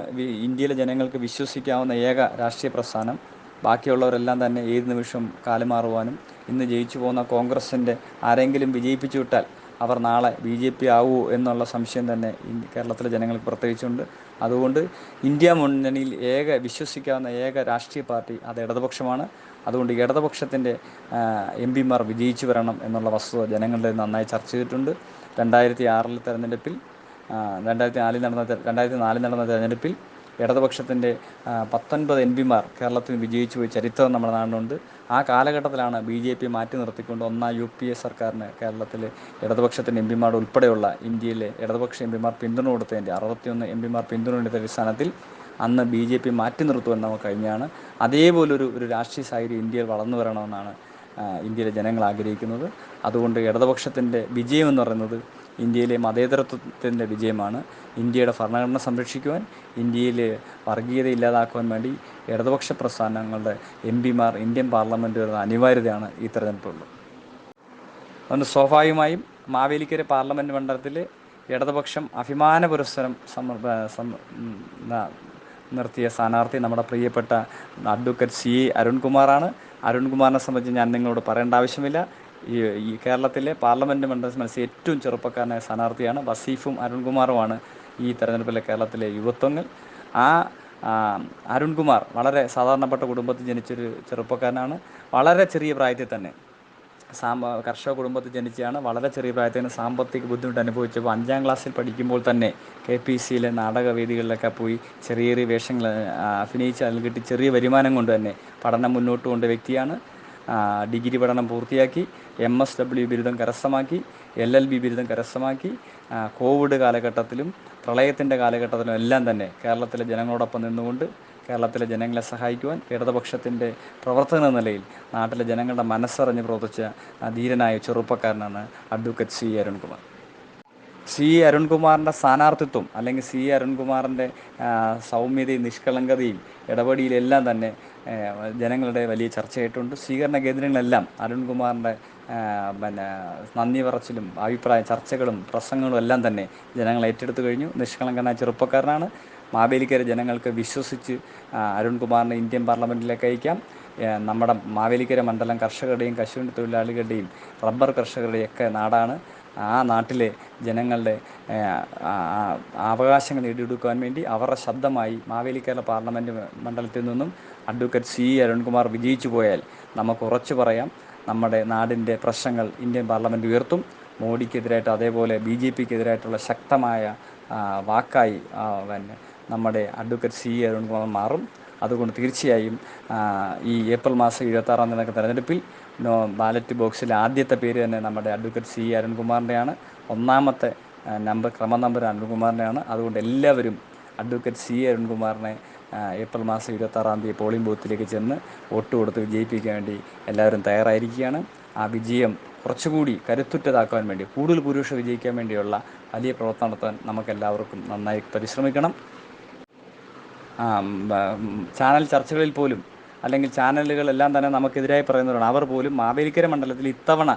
ഇന്ത്യയിലെ ജനങ്ങൾക്ക് വിശ്വസിക്കാവുന്ന ഏക രാഷ്ട്രീയ പ്രസ്ഥാനം. ബാക്കിയുള്ളവരെല്ലാം തന്നെ ഏത് നിമിഷം കാലുമാറുവാനും ഇന്ന് ജയിച്ചു പോകുന്ന കോൺഗ്രസിൻ്റെ ആരെങ്കിലും വിജയിപ്പിച്ചു വിട്ടാൽ അവർ നാളെ BJP ആവുമോ എന്നുള്ള സംശയം തന്നെ കേരളത്തിലെ ജനങ്ങൾക്ക് പ്രത്യേകിച്ചുണ്ട്. അതുകൊണ്ട് ഇന്ത്യ മുന്നണിയിൽ വിശ്വസിക്കാവുന്ന ഏക രാഷ്ട്രീയ പാർട്ടി അത് ഇടതുപക്ഷമാണ്. അതുകൊണ്ട് ഇടതുപക്ഷത്തിൻ്റെ MPമാർ വിജയിച്ചു വരണം എന്നുള്ള വസ്തുത ജനങ്ങളുടെ നന്നായി ചർച്ച ചെയ്തിട്ടുണ്ട്. 2004 തെരഞ്ഞെടുപ്പിൽ 2004 നടന്ന തെരഞ്ഞെടുപ്പിൽ ഇടതുപക്ഷത്തിൻ്റെ 19 MPമാർ കേരളത്തിൽ വിജയിച്ചു പോയി ചരിത്രം നമ്മുടെ നാടിനുണ്ട്. ആ കാലഘട്ടത്തിലാണ് BJP മാറ്റി നിർത്തിക്കൊണ്ട് ഒന്നാം UPA സർക്കാരിന് കേരളത്തിൽ ഇടതുപക്ഷത്തിൻ്റെ MPമാരുടെ ഉൾപ്പെടെയുള്ള ഇന്ത്യയിലെ ഇടതുപക്ഷ MPമാർ പിന്തുണ കൊടുത്തതിൻ്റെ 61 MPമാർ പിന്തുണ കൊടുത്ത അടിസ്ഥാനത്തിൽ അന്ന് BJP മാറ്റി നിർത്തുവാൻ നമുക്ക് കഴിഞ്ഞാണ്. അതേപോലൊരു രാഷ്ട്രീയ സാഹചര്യം ഇന്ത്യയിൽ വളർന്നു വരണമെന്നാണ് ഇന്ത്യയിലെ ജനങ്ങൾ ആഗ്രഹിക്കുന്നത്. അതുകൊണ്ട് ഇടതുപക്ഷത്തിൻ്റെ വിജയം എന്ന് പറയുന്നത് ഇന്ത്യയിലെ മതേതരത്വത്തിൻ്റെ വിജയമാണ്. ഇന്ത്യയുടെ ഭരണഘടന സംരക്ഷിക്കുവാൻ, ഇന്ത്യയിൽ വർഗീയത ഇല്ലാതാക്കുവാൻ വേണ്ടി ഇടതുപക്ഷ പ്രസ്ഥാനങ്ങളുടെ MPമാർ ഇന്ത്യൻ പാർലമെൻറ്റ് വരുന്ന അനിവാര്യതയാണ് ഈ തെരഞ്ഞെടുപ്പുള്ളത്. അതുകൊണ്ട് സ്വാഭാവികമായും മാവേലിക്കര പാർലമെൻറ്റ് മണ്ഡലത്തിൽ ഇടതുപക്ഷം അഭിമാന പുരസ്സരം നിർത്തിയ സ്ഥാനാർത്ഥി നമ്മുടെ പ്രിയപ്പെട്ട അഡ്വക്കേറ്റ് CA അരുൺകുമാറാണ്. അരുൺകുമാറിനെ സംബന്ധിച്ച് ഞാൻ നിങ്ങളോട് പറയേണ്ട ആവശ്യമില്ല. ഈ കേരളത്തിലെ പാർലമെൻറ്റ് മണ്ഡലത്തിൽ മത്സരിച്ച ഏറ്റവും ചെറുപ്പക്കാരനായ സ്ഥാനാർത്ഥിയാണ്. വസീഫും അരുൺകുമാറുമാണ് ഈ തെരഞ്ഞെടുപ്പിലെ കേരളത്തിലെ യുവത്വങ്ങൾ. അരുൺകുമാർ വളരെ സാധാരണപ്പെട്ട കുടുംബത്തിൽ ജനിച്ചൊരു ചെറുപ്പക്കാരനാണ്. വളരെ ചെറിയ പ്രായത്തിൽ തന്നെ കർഷക കുടുംബത്തിൽ ജനിച്ചാണ്. വളരെ ചെറിയ പ്രായത്തിൽ തന്നെ സാമ്പത്തിക ബുദ്ധിമുട്ട് അനുഭവിച്ചപ്പോൾ 5ാം ക്ലാസ്സിൽ പഠിക്കുമ്പോൾ തന്നെ KPCയിലെ നാടകവേദികളിലൊക്കെ പോയി ചെറിയ ചെറിയ വേഷങ്ങൾ അഭിനയിച്ച് അതിൽ കിട്ടി ചെറിയ വരുമാനം കൊണ്ട് തന്നെ പഠനം മുന്നോട്ട് കൊണ്ട വ്യക്തിയാണ്. ഡിഗ്രി പഠനം പൂർത്തിയാക്കി, MSW ബിരുദം കരസ്ഥമാക്കി, LLB ബിരുദം കരസ്ഥമാക്കി. കോവിഡ് കാലഘട്ടത്തിലും പ്രളയത്തിൻ്റെ കാലഘട്ടത്തിലും എല്ലാം തന്നെ കേരളത്തിലെ ജനങ്ങളോടൊപ്പം നിന്നുകൊണ്ട് കേരളത്തിലെ ജനങ്ങളെ സഹായിക്കുവാൻ ഇടതുപക്ഷത്തിൻ്റെ പ്രവർത്തകൻ എന്ന നിലയിൽ നാട്ടിലെ ജനങ്ങളുടെ മനസ്സറിഞ്ഞ് പ്രവർത്തിച്ച ധീരനായ ചെറുപ്പക്കാരനാണ് അഡ്വക്കേറ്റ് CA അരുൺകുമാർ. CA അരുൺകുമാറിൻ്റെ സ്ഥാനാർത്ഥിത്വം അല്ലെങ്കിൽ CA അരുൺകുമാറിൻ്റെ സൗമ്യതയും നിഷ്കളങ്കതയും ഇടപെടലെല്ലാം തന്നെ ജനങ്ങളുടെ വലിയ ചർച്ചയായിട്ടുണ്ട്. സ്വീകരണ കേന്ദ്രങ്ങളെല്ലാം അരുൺകുമാറിൻ്റെ നന്ദി പറച്ചിലും ചർച്ചകളും പ്രസംഗങ്ങളും എല്ലാം തന്നെ ജനങ്ങൾ ഏറ്റെടുത്തു കഴിഞ്ഞു. നിഷ്കളങ്കനായ ചെറുപ്പക്കാരനാണ്. മാവേലിക്കര ജനങ്ങൾക്ക് വിശ്വസിച്ച് അരുൺകുമാറിനെ ഇന്ത്യൻ പാർലമെൻറ്റിലേക്ക് അയക്കാം. നമ്മുടെ മാവേലിക്കര മണ്ഡലം കർഷകരുടെയും കശുവണ്ടി തൊഴിലാളികളുടെയും റബ്ബർ കർഷകരുടെയൊക്കെ നാടാണ്. ആ നാട്ടിലെ ജനങ്ങളുടെ അവകാശങ്ങൾ നേടിയെടുക്കുവാൻ വേണ്ടി അവരുടെ ശബ്ദമായി മാവേലിക്കര പാർലമെൻറ്റ് മണ്ഡലത്തിൽ നിന്നും അഡ്വക്കേറ്റ് CA അരുൺകുമാർ വിജയിച്ചു പോയാൽ നമുക്ക് ഉറച്ചു പറയാം നമ്മുടെ നാടിൻ്റെ പ്രശ്നങ്ങൾ ഇന്ത്യൻ പാർലമെൻറ്റ് ഉയർത്തും. മോഡിക്കെതിരായിട്ട് അതേപോലെ BJPക്കെതിരായിട്ടുള്ള ശക്തമായ വാക്കായി നമ്മുടെ അഡ്വക്കേറ്റ് CA അരുൺകുമാർ മാറും. അതുകൊണ്ട് തീർച്ചയായും ഈ ഏപ്രിൽ മാസം 26-ാം തീയതി നടക്കുന്ന തെരഞ്ഞെടുപ്പിൽ ബാലറ്റ് ബോക്സിലെ ആദ്യത്തെ പേര് തന്നെ നമ്മുടെ അഡ്വക്കേറ്റ് CA അരുൺകുമാറിൻ്റെയാണ്. ഒന്നാമത്തെ ക്രമ നമ്പർ അരുൺകുമാറിൻ്റെയാണ്. അതുകൊണ്ട് എല്ലാവരും അഡ്വക്കേറ്റ് CA അരുൺകുമാറിനെ ഏപ്രിൽ മാസം 26-ാം തീയതി പോളിംഗ് ബൂത്തിലേക്ക് ചെന്ന് വോട്ട് കൊടുത്ത് വിജയിപ്പിക്കാൻ വേണ്ടി എല്ലാവരും തയ്യാറായിരിക്കുകയാണ്. ആ വിജയം കുറച്ചുകൂടി കരുത്തുറ്റതാക്കാൻ വേണ്ടി കൂടുതൽ പുരുഷ വിജയിക്കാൻ വേണ്ടിയുള്ള വലിയ പ്രവർത്തനം നടത്താൻ നമുക്കെല്ലാവർക്കും നന്നായി പരിശ്രമിക്കണം. ചാനൽ ചർച്ചകളിൽ പോലും അല്ലെങ്കിൽ ചാനലുകളെല്ലാം തന്നെ നമുക്കെതിരായി പറയുന്നവരാണ്. അവർ പോലും മാവേലിക്കര മണ്ഡലത്തിൽ ഇത്തവണ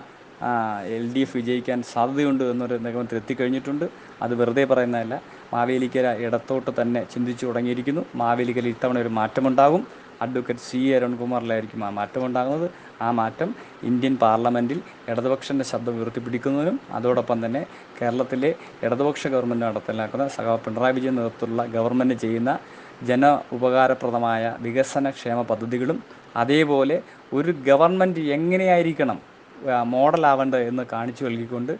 LDF വിജയിക്കാൻ സാധ്യതയുണ്ട് എന്നൊരു നിഗമനത്തിൽ എത്തിക്കഴിഞ്ഞിട്ടുണ്ട്. അത് വെറുതെ പറയുന്നതല്ല. മാവേലിക്കര ഇടത്തോട്ട് തന്നെ ചിന്തിച്ചു തുടങ്ങിയിരിക്കുന്നു. മാവേലിക്കര ഇത്തവണ ഒരു മാറ്റമുണ്ടാകും. അഡ്വക്കേറ്റ് CA അരുൺകുമാറിലായിരിക്കും ആ മാറ്റമുണ്ടാകുന്നത്. ആ മാറ്റം ഇന്ത്യൻ പാർലമെൻറ്റിൽ ഇടതുപക്ഷൻ്റെ ശബ്ദം ഉയർത്തിപ്പിടിക്കുന്നതിനും അതോടൊപ്പം തന്നെ കേരളത്തിലെ ഇടതുപക്ഷ ഗവൺമെൻറ് നടപ്പിലാക്കുന്ന പിണറായി വിജയൻ നേതൃത്വത്തിലുള്ള ഗവൺമെൻറ് ചെയ്യുന്ന ഉപകാരപ്രദമായ വികസനക്ഷേമ പദ്ധതികളും അതേപോലെ ഒരു ഗവൺമെൻറ് എങ്ങനെയായിരിക്കണം മോഡലാവേണ്ടത് എന്ന് കാണിച്ചു നൽകിക്കൊണ്ട്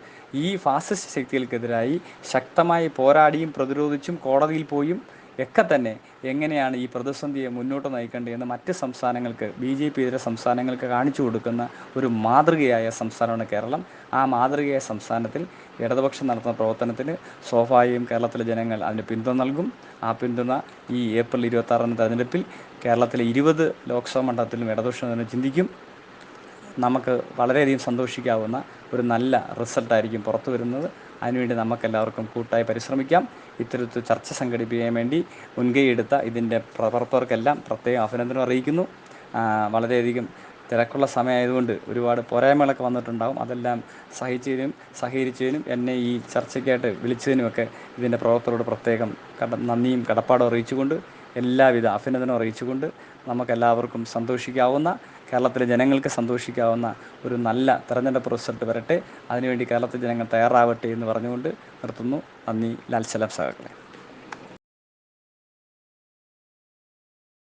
ഈ ഫാസിസ്റ്റ് ശക്തികൾക്കെതിരായി ശക്തമായി പോരാടിയും പ്രതിരോധിച്ചും കോടതിയിൽ പോയും ഒക്കെ തന്നെ എങ്ങനെയാണ് ഈ പ്രതിസന്ധിയെ മുന്നോട്ട് നയിക്കേണ്ടതെന്ന് മറ്റ് സംസ്ഥാനങ്ങൾക്ക്, BJP ഇതര സംസ്ഥാനങ്ങൾക്ക് കാണിച്ചു കൊടുക്കുന്ന ഒരു മാതൃകയായ സംസ്ഥാനമാണ് കേരളം. ആ മാതൃകയായ സംസ്ഥാനത്തിൽ ഇടതുപക്ഷം നടത്തുന്ന പ്രവർത്തനത്തിന് സ്വാഭാവികം കേരളത്തിലെ ജനങ്ങൾ അതിന് പിന്തുണ നൽകും. ആ പിന്തുണ ഈ ഏപ്രിൽ 26 തെരഞ്ഞെടുപ്പിൽ കേരളത്തിലെ 20 ലോക്സഭാ മണ്ഡലത്തിലും ഇടതുപക്ഷം തന്നെ ചിന്തിക്കും. നമുക്ക് വളരെയധികം സന്തോഷിക്കാവുന്ന ഒരു നല്ല റിസൾട്ടായിരിക്കും പുറത്തു വരുന്നത്. അതിനുവേണ്ടി നമുക്കെല്ലാവർക്കും കൂട്ടായി പരിശ്രമിക്കാം. ഇത്തരത്തിൽ ചർച്ച സംഘടിപ്പിക്കാൻ വേണ്ടി മുൻകൈയെടുത്ത ഇതിൻ്റെ പ്രവർത്തകർക്കെല്ലാം പ്രത്യേകം അഭിനന്ദനം അറിയിക്കുന്നു. വളരെയധികം തിരക്കുള്ള സമയമായതുകൊണ്ട് ഒരുപാട് പോരായ്മകളൊക്കെ വന്നിട്ടുണ്ടാകും. അതെല്ലാം സഹകരിച്ചതിനും എന്നെ ഈ ചർച്ചയ്ക്കായിട്ട് വിളിച്ചതിനുമൊക്കെ ഇതിൻ്റെ പ്രവർത്തകരോട് പ്രത്യേകം നന്ദിയും കടപ്പാടും അറിയിച്ചുകൊണ്ട്, എല്ലാവിധ അഭിനന്ദനവും അറിയിച്ചുകൊണ്ട്, നമുക്കെല്ലാവർക്കും സന്തോഷിക്കാവുന്ന, കേരളത്തിലെ ജനങ്ങൾക്ക് സന്തോഷിക്കാവുന്ന ഒരു നല്ല തെരഞ്ഞെടുപ്പ് റിസൾട്ട് വരട്ടെ. അതിനുവേണ്ടി കേരളത്തിലെ ജനങ്ങൾ തയ്യാറാവട്ടെ എന്ന് പറഞ്ഞുകൊണ്ട് നിർത്തുന്നു. നന്ദി. ലാൽ സലാം സഹകളെ.